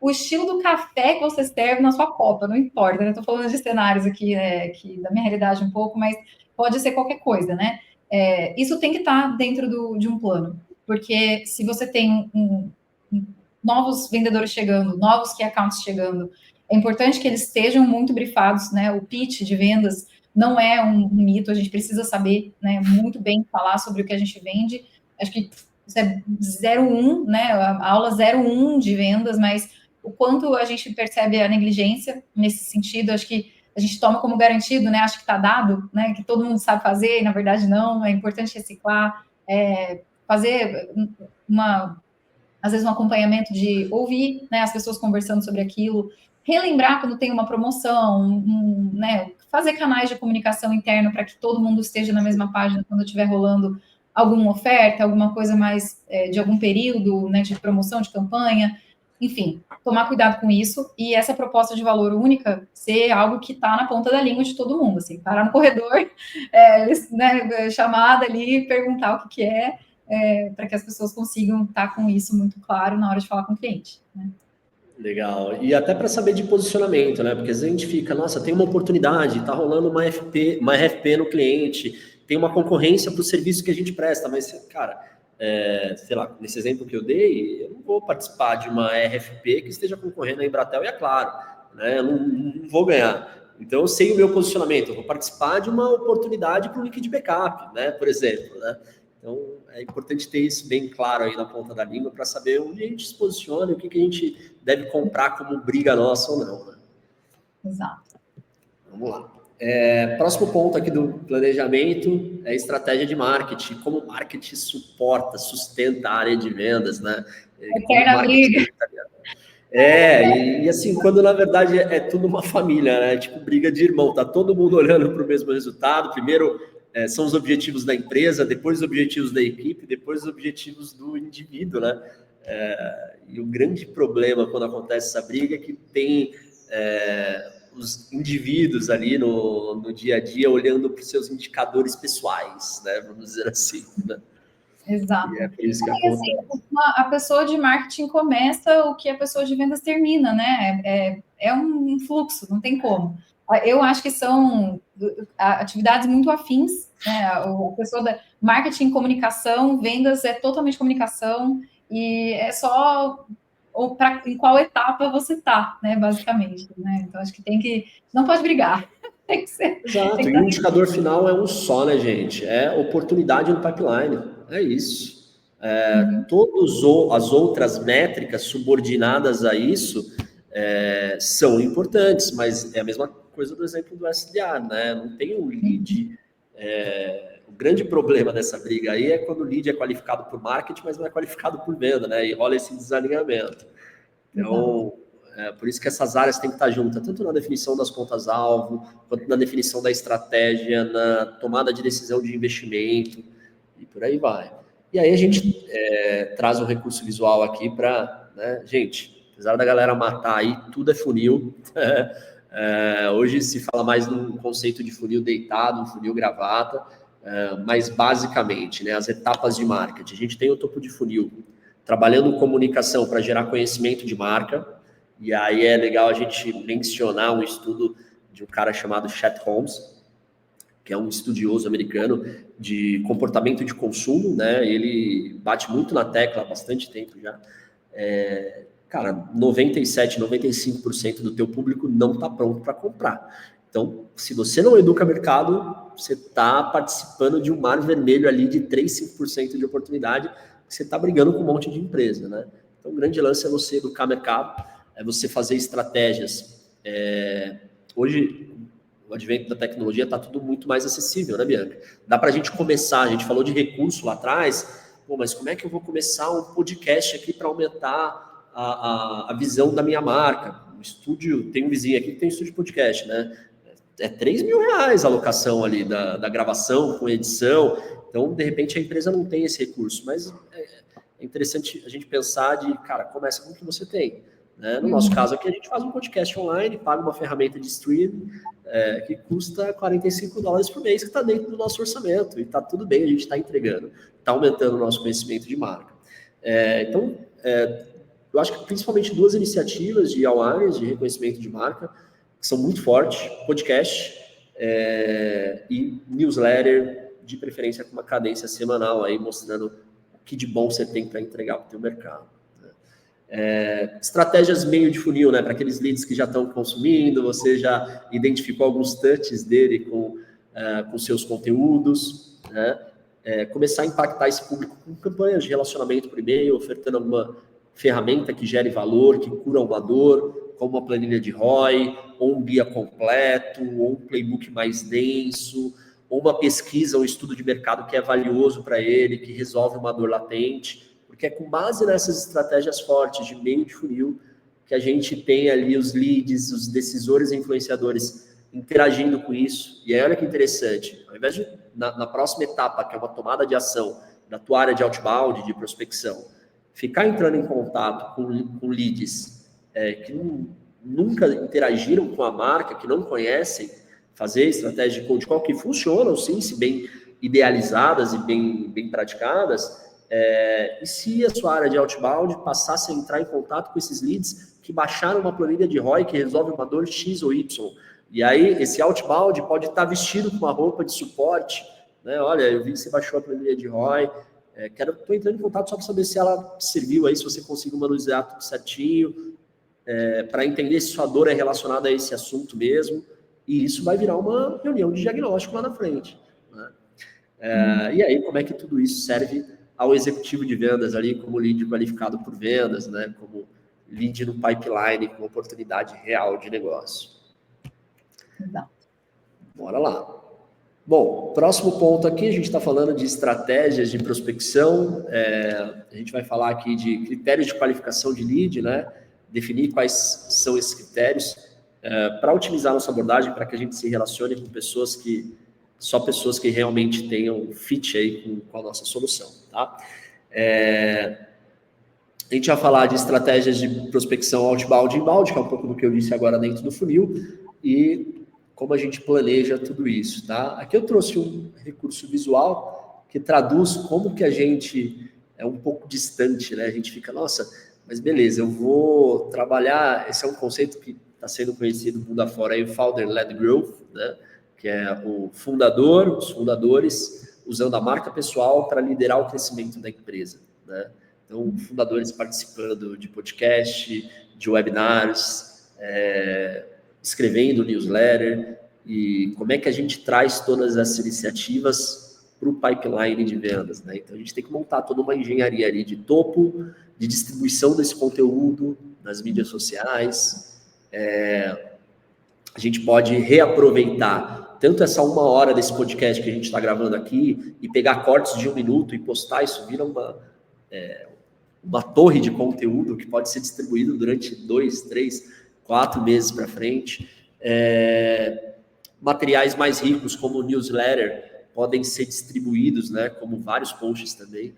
o estilo do café que você serve na sua copa, não importa, né? Estou falando de cenários aqui, que da minha realidade um pouco, mas pode ser qualquer coisa, né? Isso tem que estar dentro de um plano, porque se você tem novos vendedores chegando, novos key accounts chegando, é importante que eles estejam muito brifados, né? O pitch de vendas não é um mito, a gente precisa saber, né, muito bem falar sobre o que a gente vende. Acho que isso é 01, né? A aula 01 de vendas, mas o quanto a gente percebe a negligência nesse sentido, acho que a gente toma como garantido, né? Acho que está dado, né? Que todo mundo sabe fazer, e na verdade não. É importante reciclar, fazer às vezes um acompanhamento de ouvir, né, as pessoas conversando sobre aquilo, relembrar quando tem uma promoção, né, fazer canais de comunicação interno para que todo mundo esteja na mesma página quando estiver rolando alguma oferta, alguma coisa mais de algum período, né, de promoção, de campanha, enfim, tomar cuidado com isso e essa proposta de valor única ser algo que está na ponta da língua de todo mundo, assim, parar no corredor, né, chamada ali, perguntar o que é, para que as pessoas consigam estar com isso muito claro na hora de falar com o cliente, né? Legal. E até para saber de posicionamento, né? Porque às vezes a gente fica, nossa, tem uma oportunidade, está rolando uma RFP no cliente, tem uma concorrência para o serviço que a gente presta, mas, cara, sei lá, nesse exemplo que eu dei, eu não vou participar de uma RFP que esteja concorrendo a Embratel e a Claro, né? Eu não vou ganhar. Então, eu sei o meu posicionamento, eu vou participar de uma oportunidade para o link de backup, né? Por exemplo, né? Então, é importante ter isso bem claro aí na ponta da língua para saber onde a gente se posiciona e o que a gente deve comprar como briga nossa ou não, né? Exato. Vamos lá. Próximo ponto aqui do planejamento é estratégia de marketing. Como o marketing sustenta a área de vendas, né? Eterna briga. E assim, quando na verdade é tudo uma família, né? Tipo, briga de irmão, tá todo mundo olhando para o mesmo resultado. Primeiro são os objetivos da empresa, depois os objetivos da equipe, depois os objetivos do indivíduo, né? E o grande problema quando acontece essa briga é que tem os indivíduos ali no dia a dia olhando para os seus indicadores pessoais, né? Vamos dizer assim, né? Exato. E é por isso que acontece. Assim, a pessoa de marketing começa o que a pessoa de vendas termina, né? É um fluxo, não tem como. Eu acho que são atividades muito afins, né? A pessoa da marketing, comunicação, vendas é totalmente comunicação e é só em qual etapa você está, né? Basicamente, né? Então acho que não pode brigar. Tem que ser. Exato, e o indicador final é um só, né, gente? É oportunidade no pipeline, é isso. Todas as outras métricas subordinadas a isso são importantes, mas é a mesma coisa do exemplo do SDR, né? Não tem um lead. O grande problema dessa briga aí é quando o lead é qualificado por marketing, mas não é qualificado por venda, né? E rola esse desalinhamento. Então, por isso que essas áreas têm que estar juntas, tanto na definição das contas-alvo, quanto na definição da estratégia, na tomada de decisão de investimento, e por aí vai. E aí a gente traz um recurso visual aqui para, né, gente, apesar da galera matar aí, tudo é funil. Hoje se fala mais num conceito de funil deitado, um funil gravata, mas basicamente, né, as etapas de marketing. A gente tem o topo de funil, trabalhando comunicação para gerar conhecimento de marca, e aí é legal a gente mencionar um estudo de um cara chamado Chet Holmes, que é um estudioso americano de comportamento de consumo, né? Ele bate muito na tecla há bastante tempo já. Cara, 97%, 95% do teu público não está pronto para comprar. Então, se você não educa mercado, você está participando de um mar vermelho ali de 3%, 5% de oportunidade, que você está brigando com um monte de empresa, né? Então, o grande lance é você educar mercado, é você fazer estratégias. Hoje, o advento da tecnologia está tudo muito mais acessível, né, Bianca? Dá para a gente começar, a gente falou de recurso lá atrás, mas como é que eu vou começar um podcast aqui para aumentar a visão da minha marca? Um estúdio, tem um vizinho aqui que tem um estúdio de podcast, né? É R$3.000 a locação ali da gravação com edição. Então, de repente, a empresa não tem esse recurso, mas é interessante a gente pensar de, cara, começa com o que você tem. Né? No nosso caso aqui, a gente faz um podcast online, paga uma ferramenta de streaming que custa $45 por mês, que está dentro do nosso orçamento, e está tudo bem, a gente está entregando, está aumentando o nosso conhecimento de marca. Então, eu acho que principalmente duas iniciativas de awareness, de reconhecimento de marca, que são muito fortes, podcast e newsletter, de preferência com uma cadência semanal, aí mostrando o que de bom você tem para entregar para o teu mercado. Estratégias meio de funil, né, para aqueles leads que já estão consumindo, você já identificou alguns touches dele com seus conteúdos, né? Começar a impactar esse público com campanhas de relacionamento por e-mail, ofertando alguma ferramenta que gere valor, que cura uma dor, como uma planilha de ROI, ou um guia completo, ou um playbook mais denso, ou uma pesquisa, um estudo de mercado que é valioso para ele, que resolve uma dor latente. Porque é com base nessas estratégias fortes de meio de funil que a gente tem ali os leads, os decisores e influenciadores interagindo com isso. E aí, olha que interessante, ao invés de, na próxima etapa, que é uma tomada de ação da tua área de outbound, de prospecção, ficar entrando em contato com leads que nunca interagiram com a marca, que não conhecem, fazer estratégias de cold call que funcionam, sim, se bem idealizadas e bem praticadas. E se a sua área de outbound passasse a entrar em contato com esses leads que baixaram uma planilha de ROI que resolve uma dor X ou Y, e aí esse outbound pode estar vestido com uma roupa de suporte, né? Olha, eu vi que você baixou a planilha de ROI, estou entrando em contato só para saber se ela serviu aí, se você conseguiu manusear tudo certinho, para entender se sua dor é relacionada a esse assunto mesmo, e isso vai virar uma reunião de diagnóstico lá na frente, né? E aí, como é que tudo isso serve ao executivo de vendas ali, como lead qualificado por vendas, né? Como lead no pipeline, com oportunidade real de negócio. Exato. Bora lá. Bom, próximo ponto aqui, a gente está falando de estratégias de prospecção, a gente vai falar aqui de critérios de qualificação de lead, né? Definir quais são esses critérios para otimizar nossa abordagem, para que a gente se relacione com pessoas que realmente tenham fit aí com a nossa solução, tá? A gente vai falar de estratégias de prospecção outbound e inbound, que é um pouco do que eu disse agora dentro do funil, e como a gente planeja tudo isso, tá? Aqui eu trouxe um recurso visual que traduz como que a gente é um pouco distante, né? A gente fica, nossa, mas beleza, eu vou trabalhar, esse é um conceito que está sendo conhecido mundo afora aí, o Founder-Led Growth, né? Que é o fundador, os fundadores usando a marca pessoal para liderar o crescimento da empresa, né? Então, fundadores participando de podcast, de webinars, escrevendo newsletter, e como é que a gente traz todas essas iniciativas para o pipeline de vendas, né? Então, a gente tem que montar toda uma engenharia ali de topo, de distribuição desse conteúdo nas mídias sociais, a gente pode reaproveitar tanto essa 1 hora desse podcast que a gente está gravando aqui e pegar cortes de 1 minuto e postar, isso vira uma torre de conteúdo que pode ser distribuído durante 2, 3, 4 meses para frente. Materiais mais ricos, como o newsletter, podem ser distribuídos, né, como vários posts também.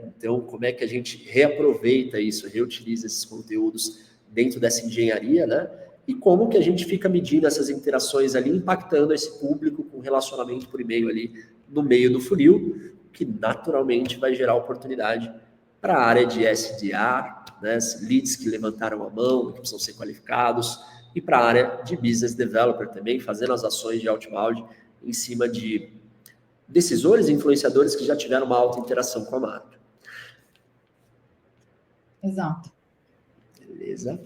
Então, como é que a gente reaproveita isso, reutiliza esses conteúdos dentro dessa engenharia, né? E como que a gente fica medindo essas interações ali, impactando esse público com relacionamento por e-mail ali no meio do funil, que naturalmente vai gerar oportunidade para a área de SDR, né, leads que levantaram a mão, que precisam ser qualificados, e para a área de business developer também, fazendo as ações de outbound em cima de decisores e influenciadores que já tiveram uma alta interação com a marca. Exato. Beleza.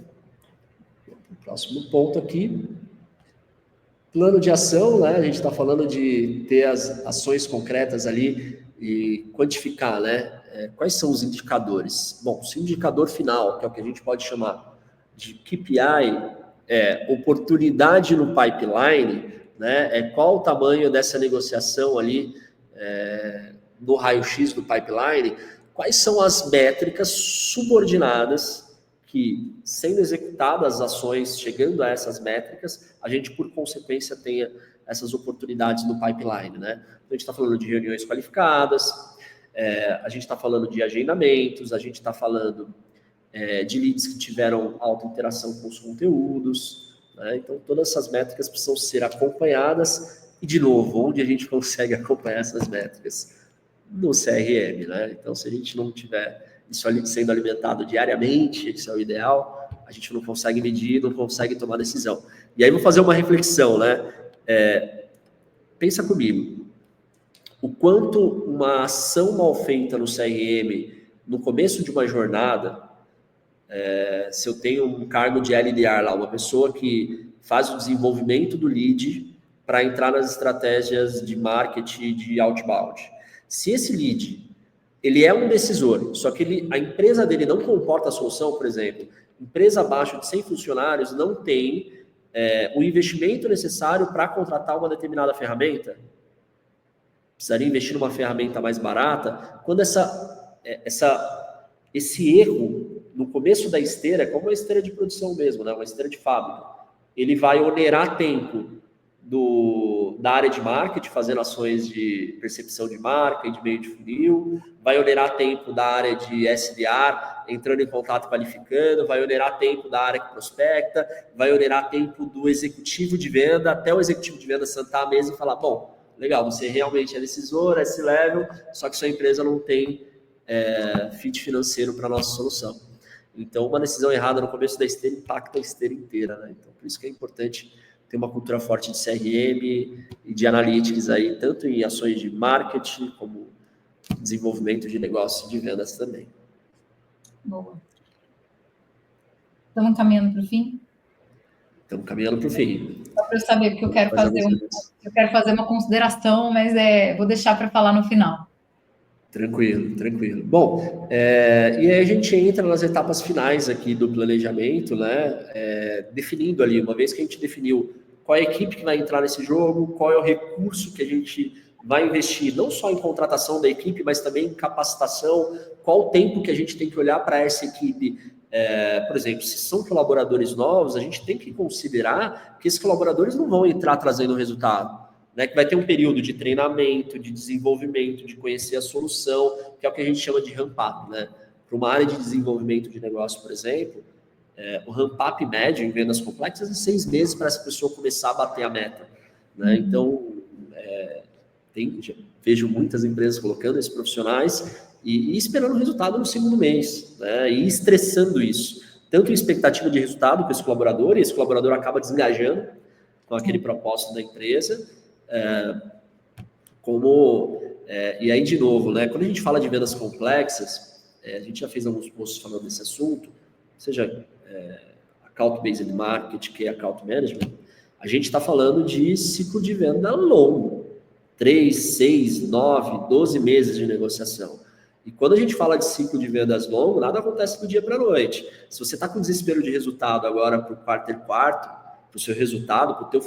Próximo ponto aqui, plano de ação, né? A gente está falando de ter as ações concretas ali e quantificar, né? Quais são os indicadores? Bom, o indicador final, que é o que a gente pode chamar de KPI, oportunidade no pipeline, né? Qual o tamanho dessa negociação ali no raio-x do pipeline? Quais são as métricas subordinadas que, sendo executadas as ações, chegando a essas métricas, a gente, por consequência, tenha essas oportunidades no pipeline, né? Então, a gente está falando de reuniões qualificadas, a gente está falando de agendamentos, a gente está falando de leads que tiveram alta interação com os conteúdos, né? Então, todas essas métricas precisam ser acompanhadas e, de novo, onde a gente consegue acompanhar essas métricas? No CRM, né? Então, se a gente não tiver isso ali sendo alimentado diariamente, isso é o ideal, a gente não consegue medir, não consegue tomar decisão. E aí vou fazer uma reflexão, né? Pensa comigo, o quanto uma ação mal feita no CRM, no começo de uma jornada, se eu tenho um cargo de LDR lá, uma pessoa que faz o desenvolvimento do lead para entrar nas estratégias de marketing de outbound. Se esse lead ele é um decisor, só que a empresa dele não comporta a solução, por exemplo, empresa abaixo de 100 funcionários não tem o investimento necessário para contratar uma determinada ferramenta, precisaria investir numa ferramenta mais barata, quando esse erro no começo da esteira, é como uma esteira de produção mesmo, né? Uma esteira de fábrica, ele vai onerar tempo da área de marketing, fazendo ações de percepção de marca e de meio de funil, vai onerar tempo da área de SDR, entrando em contato qualificando, vai onerar tempo da área que prospecta, vai onerar tempo do executivo de venda, até o executivo de venda sentar à mesa e falar, bom, legal, você realmente é decisor, é C-level, só que sua empresa não tem fit financeiro para a nossa solução. Então, uma decisão errada no começo da esteira impacta a esteira inteira, né? Então, por isso que é importante ter uma cultura forte de CRM e de analytics aí, tanto em ações de marketing, como desenvolvimento de negócio e de vendas também. Boa. Estamos caminhando para o fim? Estamos caminhando para o fim. Só para eu saber, porque eu quero fazer uma consideração, mas vou deixar para falar no final. Tranquilo, tranquilo. Bom, e aí a gente entra nas etapas finais aqui do planejamento, né? Definindo ali, uma vez que a gente definiu qual é a equipe que vai entrar nesse jogo, qual é o recurso que a gente vai investir, não só em contratação da equipe, mas também em capacitação, qual o tempo que a gente tem que olhar para essa equipe. Por exemplo, se são colaboradores novos, a gente tem que considerar que esses colaboradores não vão entrar trazendo resultado. Né, que vai ter um período de treinamento, de desenvolvimento, de conhecer a solução, que é o que a gente chama de ramp-up. Né? Para uma área de desenvolvimento de negócio, por exemplo, o ramp-up médio em vendas complexas é 6 meses para essa pessoa começar a bater a meta. Né? Então, vejo muitas empresas colocando esses profissionais e esperando o resultado no segundo mês, né? E estressando isso. Tanto em expectativa de resultado com esse colaborador, e esse colaborador acaba desengajando com aquele propósito da empresa, e aí de novo, né, quando a gente fala de vendas complexas, a gente já fez alguns posts falando desse assunto, seja account-based marketing, que é account management, a gente está falando de ciclo de venda longo, 3, 6, 9, 12 meses de negociação. E quando a gente fala de ciclo de vendas longo, nada acontece do dia para a noite. Se você está com desespero de resultado agora para o quarto, para o seu resultado, para o teu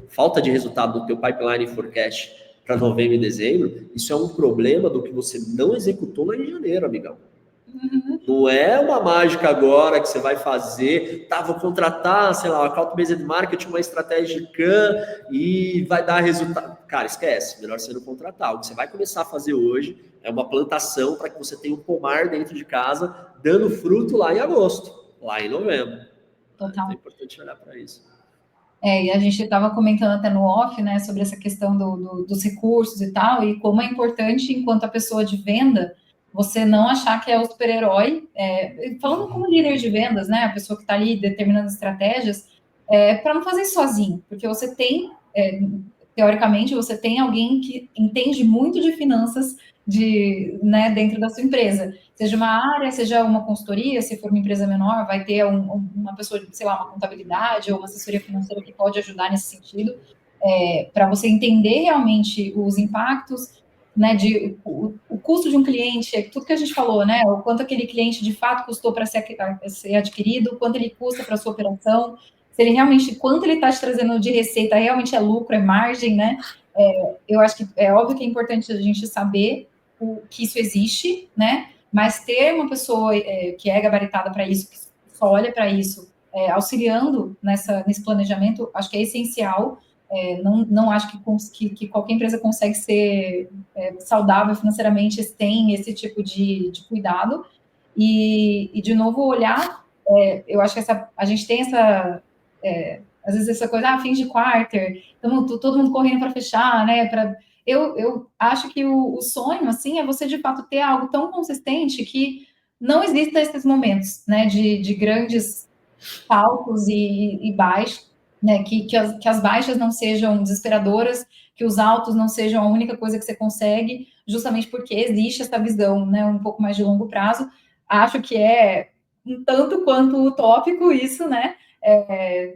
falta de resultado do teu pipeline forecast para novembro e dezembro, isso é um problema do que você não executou lá em janeiro, amigão. Não é uma mágica agora que você vai fazer, vou contratar, sei lá, uma account-based marketing, uma estratégia de CAN e vai dar resultado. Cara, esquece, melhor você não contratar. O que você vai começar a fazer hoje é uma plantação para que você tenha um pomar dentro de casa, dando fruto lá em agosto, lá em novembro. Total. Então é importante olhar para isso. E a gente estava comentando até no off, né, sobre essa questão dos recursos e tal, e como é importante, enquanto a pessoa de venda, você não achar que é o super-herói, falando como líder de vendas, né, a pessoa que está ali determinando estratégias, para não fazer sozinho, porque você tem, teoricamente, você tem alguém que entende muito de finanças dentro da sua empresa, seja uma área, seja uma consultoria, se for uma empresa menor, vai ter uma pessoa, sei lá, uma contabilidade ou uma assessoria financeira que pode ajudar nesse sentido, para você entender realmente os impactos, né, o custo de um cliente, tudo que a gente falou, né, o quanto aquele cliente de fato custou para ser adquirido, quanto ele custa para a sua operação, se ele realmente, quanto ele está te trazendo de receita, realmente é lucro, é margem, né, eu acho que é óbvio que é importante a gente saber que isso existe, né, mas ter uma pessoa que é gabaritada para isso, que só olha para isso, auxiliando nesse planejamento, acho que é essencial. Não acho que qualquer empresa consegue ser saudável financeiramente sem esse tipo de cuidado. E, de novo, olhar, eu acho que a gente tem às vezes essa coisa, fim de quarter, então todo mundo correndo para fechar, né, eu acho que o sonho, assim, é você, de fato, ter algo tão consistente que não exista esses momentos, né, de grandes saltos e baixos, né, que as baixas não sejam desesperadoras, que os altos não sejam a única coisa que você consegue, justamente porque existe essa visão, né, um pouco mais de longo prazo. Acho que é um tanto quanto utópico isso, né,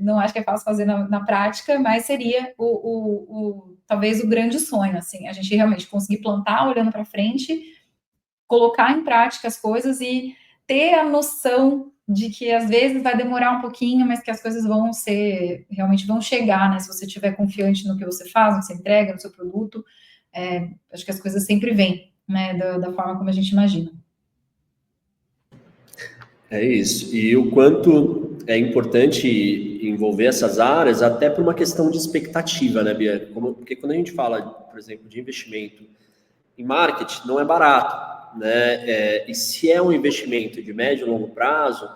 não acho que é fácil fazer na prática, mas seria talvez o grande sonho, assim, a gente realmente conseguir plantar olhando para frente, colocar em prática as coisas e ter a noção de que às vezes vai demorar um pouquinho, mas que as coisas realmente vão chegar, né? Se você estiver confiante no que você faz, no que você entrega, no seu produto, acho que as coisas sempre vêm, né? Da forma como a gente imagina. É isso. E o quanto é importante envolver essas áreas, até por uma questão de expectativa, né, Bia? Porque quando a gente fala, por exemplo, de investimento em marketing, não é barato, né? E se é um investimento de médio e longo prazo,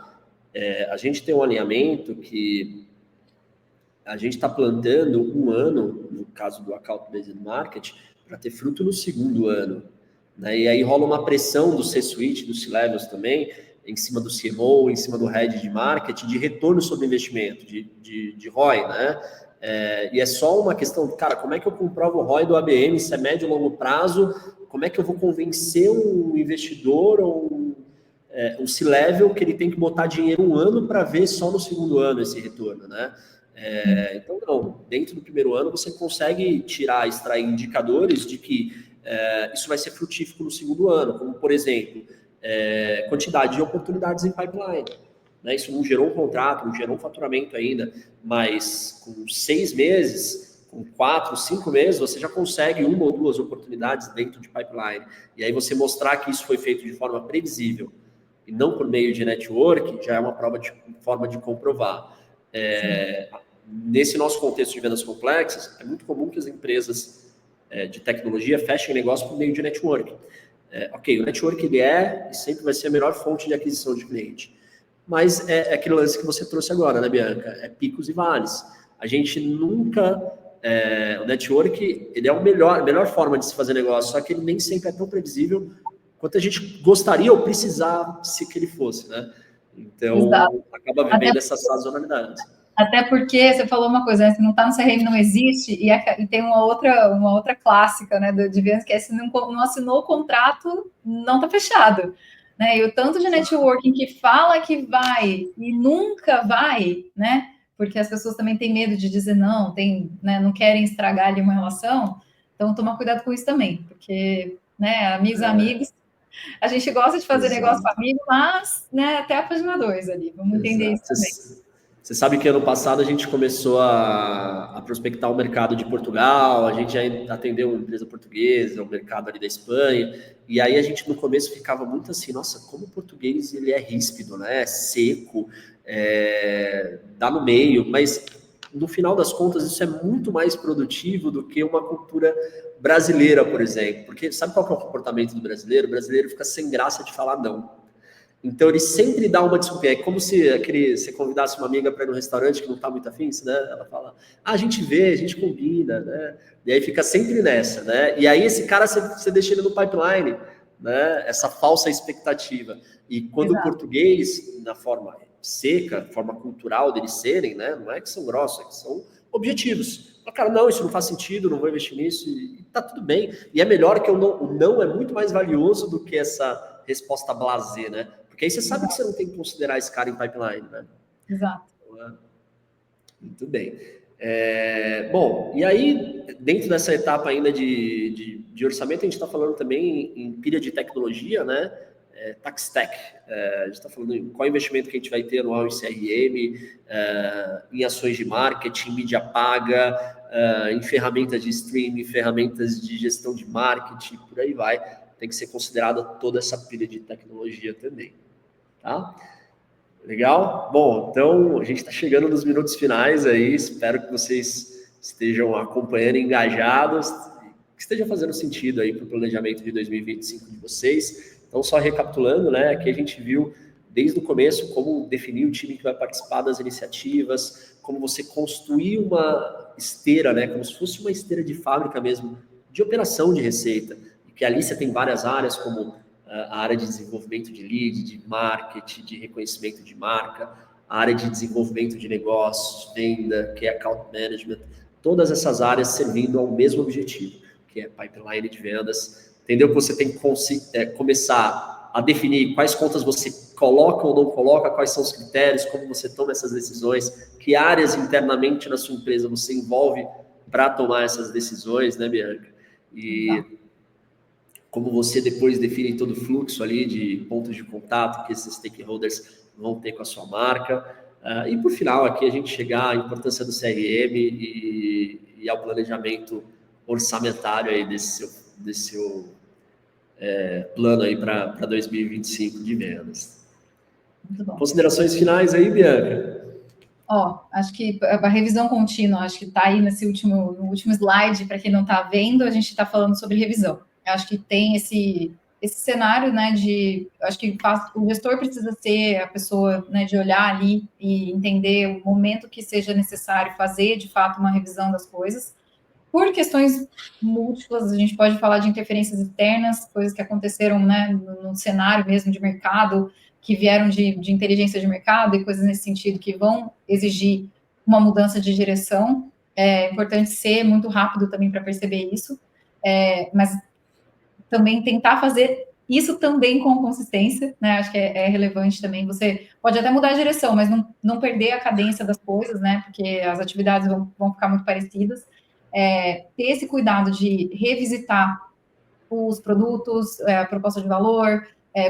a gente tem um alinhamento que a gente está plantando um ano, no caso do account-based marketing, para ter fruto no segundo ano, né? E aí rola uma pressão do C-suite, do C-levels também, em cima do CMO, em cima do head de marketing, de retorno sobre investimento, de ROI, né? E é só uma questão, cara, como é que eu comprovo o ROI do ABM, se é médio ou longo prazo, como é que eu vou convencer um investidor ou um C-level que ele tem que botar dinheiro um ano para ver só no segundo ano esse retorno, né? Então, não, dentro do primeiro ano você consegue extrair indicadores de que isso vai ser frutífero no segundo ano, como, por exemplo, quantidade de oportunidades em pipeline. Né? Isso não gerou um contrato, não gerou um faturamento ainda, mas com 6 meses, com 4, 5 meses, você já consegue 1 ou 2 oportunidades dentro de pipeline. E aí você mostrar que isso foi feito de forma previsível e não por meio de network, já é uma forma de comprovar. Nesse nosso contexto de vendas complexas, é muito comum que as empresas de tecnologia fechem negócio por meio de network. Ok, o network ele e sempre vai ser a melhor fonte de aquisição de cliente. Mas é aquele lance que você trouxe agora, né, Bianca? É picos e vales. A gente nunca... o network, ele é a melhor forma de se fazer negócio, só que ele nem sempre é tão previsível quanto a gente gostaria ou precisasse que ele fosse, né? Então, exato, acaba vivendo essas sazonalidades. Até porque você falou uma coisa, né? Se não está no CRM, não existe, e tem uma outra clássica, né, de vendas, que é se não assinou o contrato, não está fechado. Né? E o tanto de networking que fala que vai e nunca vai, né? Porque as pessoas também têm medo de dizer não, né, não querem estragar ali uma relação, então toma cuidado com isso também, porque, né, amigos, a gente gosta de fazer negócio com amigo, mas, né, até a página 2 ali, vamos entender isso também. Você sabe que ano passado a gente começou a prospectar o mercado de Portugal, a gente já atendeu uma empresa portuguesa, o mercado ali da Espanha, e aí a gente no começo ficava muito assim, nossa, como o português ele é ríspido, né? É seco, dá no meio, mas no final das contas isso é muito mais produtivo do que uma cultura brasileira, por exemplo, porque sabe qual que é o comportamento do brasileiro? O brasileiro fica sem graça de falar não. Então ele sempre dá uma desculpa. É como se você convidasse uma amiga para ir no restaurante que não está muito afim, né? Ela fala, a gente vê, a gente combina, né? E aí fica sempre nessa, né? E aí esse cara você deixa ele no pipeline, né? Essa falsa expectativa. E quando o português, na forma seca, forma cultural deles serem, né? Não é que são grossos, é que são objetivos. Mas, cara, não, isso não faz sentido, não vou investir nisso, e tá tudo bem. E é melhor que o não é muito mais valioso do que essa resposta blasé, né? Porque aí você sabe que você não tem que considerar esse cara em pipeline, né? Exato. Muito bem. Bom, e aí, dentro dessa etapa ainda de orçamento, a gente está falando também em pilha de tecnologia, né? Tax stack. A gente está falando em qual investimento que a gente vai ter anual em CRM, em ações de marketing, mídia paga, em ferramentas de streaming, ferramentas de gestão de marketing, por aí vai. Tem que ser considerada toda essa pilha de tecnologia também. Tá? Legal? Bom, então a gente está chegando nos minutos finais aí, espero que vocês estejam acompanhando, engajados, que esteja fazendo sentido aí para o planejamento de 2025 de vocês. Então, só recapitulando, né, aqui a gente viu desde o começo como definir o time que vai participar das iniciativas, como você construir uma esteira, né, como se fosse uma esteira de fábrica mesmo, de operação de receita, e que ali você tem várias áreas como a área de desenvolvimento de lead, de marketing, de reconhecimento de marca, a área de desenvolvimento de negócios, venda, que é account management, todas essas áreas servindo ao mesmo objetivo, que é pipeline de vendas. Entendeu que você tem que começar a definir quais contas você coloca ou não coloca, quais são os critérios, como você toma essas decisões, que áreas internamente na sua empresa você envolve para tomar essas decisões, né, Bianca? E como você depois define todo o fluxo ali de pontos de contato que esses stakeholders vão ter com a sua marca. E por final, aqui a gente chegar à importância do CRM e ao planejamento orçamentário aí desse seu plano aí para 2025 de vendas. Muito bom. Considerações finais aí, Bianca? Acho que a revisão contínua, acho que está aí no último slide, para quem não está vendo, a gente está falando sobre revisão. Eu acho que tem esse cenário, né, acho que o gestor precisa ser a pessoa, né, de olhar ali e entender o momento que seja necessário fazer, de fato, uma revisão das coisas. Por questões múltiplas, a gente pode falar de interferências externas, coisas que aconteceram, né, no cenário mesmo de mercado, que vieram de inteligência de mercado e coisas nesse sentido que vão exigir uma mudança de direção. É importante ser muito rápido também para perceber isso, mas também tentar fazer isso também com consistência, né? Acho que é relevante também. Você pode até mudar a direção, mas não perder a cadência das coisas, né? Porque as atividades vão ficar muito parecidas. Ter esse cuidado de revisitar os produtos, a proposta de valor,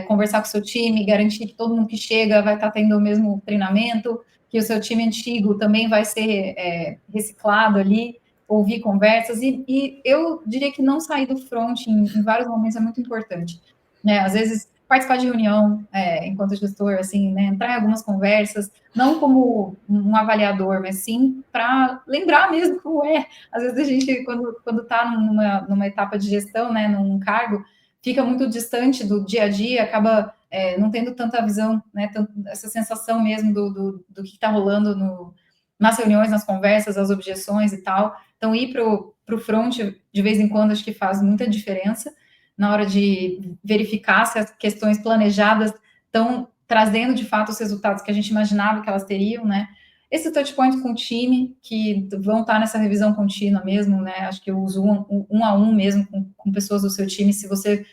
conversar com o seu time, garantir que todo mundo que chega vai estar tendo o mesmo treinamento, que o seu time antigo também vai ser reciclado ali, ouvir conversas, e eu diria que não sair do front em vários momentos é muito importante, né? Às vezes, participar de reunião enquanto gestor, assim, né? Entrar em algumas conversas, não como um avaliador, mas sim para lembrar mesmo como é. Às vezes a gente, quando está numa etapa de gestão, né, num cargo, fica muito distante do dia a dia, acaba não tendo tanta visão, né, essa sensação mesmo do que está rolando nas reuniões, nas conversas, as objeções e tal. Então, ir para o front, de vez em quando, acho que faz muita diferença na hora de verificar se as questões planejadas estão trazendo, de fato, os resultados que a gente imaginava que elas teriam, né? Esses touch points com o time, que vão estar nessa revisão contínua mesmo, né? Acho que eu uso um a um mesmo com pessoas do seu time, se você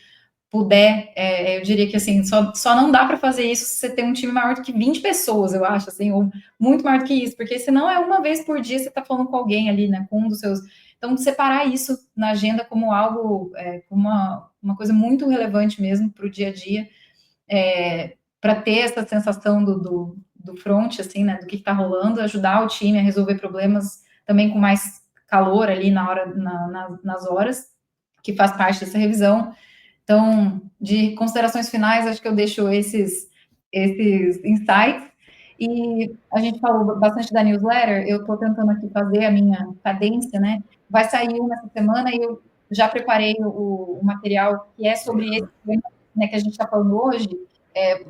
puder, eu diria que assim, só não dá para fazer isso se você tem um time maior do que 20 pessoas, eu acho, assim, ou muito maior do que isso, porque senão é uma vez por dia você está falando com alguém ali, né, com um dos seus... Então, separar isso na agenda como algo, uma coisa muito relevante mesmo para o dia a dia, para ter essa sensação do front, assim, né, do que está rolando, ajudar o time a resolver problemas também com mais calor ali nas horas, que faz parte dessa revisão. Então, de considerações finais, acho que eu deixo esses insights. E a gente falou bastante da newsletter, eu estou tentando aqui fazer a minha cadência, né? Vai sair uma essa semana e eu já preparei o material que é sobre esse tema, né, que a gente está falando hoje,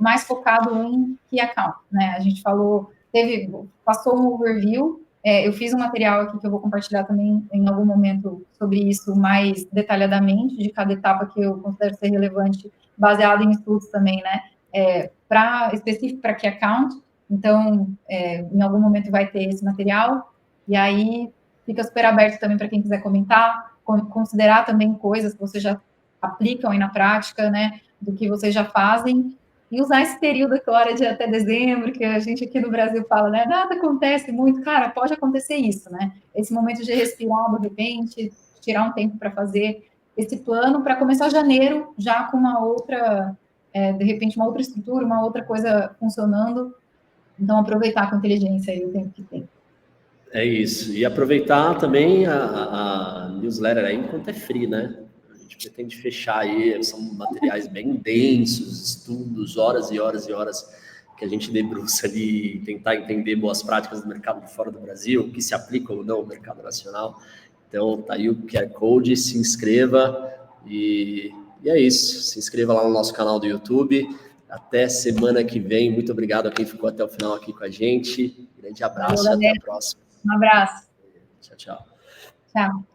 mais focado em key account, né? A gente passou um overview, eu fiz um material aqui que eu vou compartilhar também em algum momento sobre isso mais detalhadamente, de cada etapa que eu considero ser relevante, baseado em estudos também, né? Específico para key account. Então, em algum momento vai ter esse material, e aí fica super aberto também para quem quiser comentar, considerar também coisas que vocês já aplicam aí na prática, né, do que vocês já fazem, e usar esse período agora de até dezembro, que a gente aqui no Brasil fala, né, nada acontece muito, cara, pode acontecer isso, né, esse momento de respirar de repente, tirar um tempo para fazer esse plano, para começar janeiro já com uma outra, de repente, uma outra estrutura, uma outra coisa funcionando. Então, aproveitar com inteligência aí o tempo que tem. É isso. E aproveitar também a newsletter aí enquanto é free, né? A gente pretende fechar aí, são materiais bem densos, estudos, horas e horas e horas que a gente debruça ali, tentar entender boas práticas do mercado de fora do Brasil, que se aplicam ou não ao mercado nacional. Então, tá aí o QR Code, se inscreva e é isso. Se inscreva lá no nosso canal do YouTube. Até semana que vem. Muito obrigado a quem ficou até o final aqui com a gente. Grande abraço e até a próxima. Um abraço. Tchau, tchau. Tchau.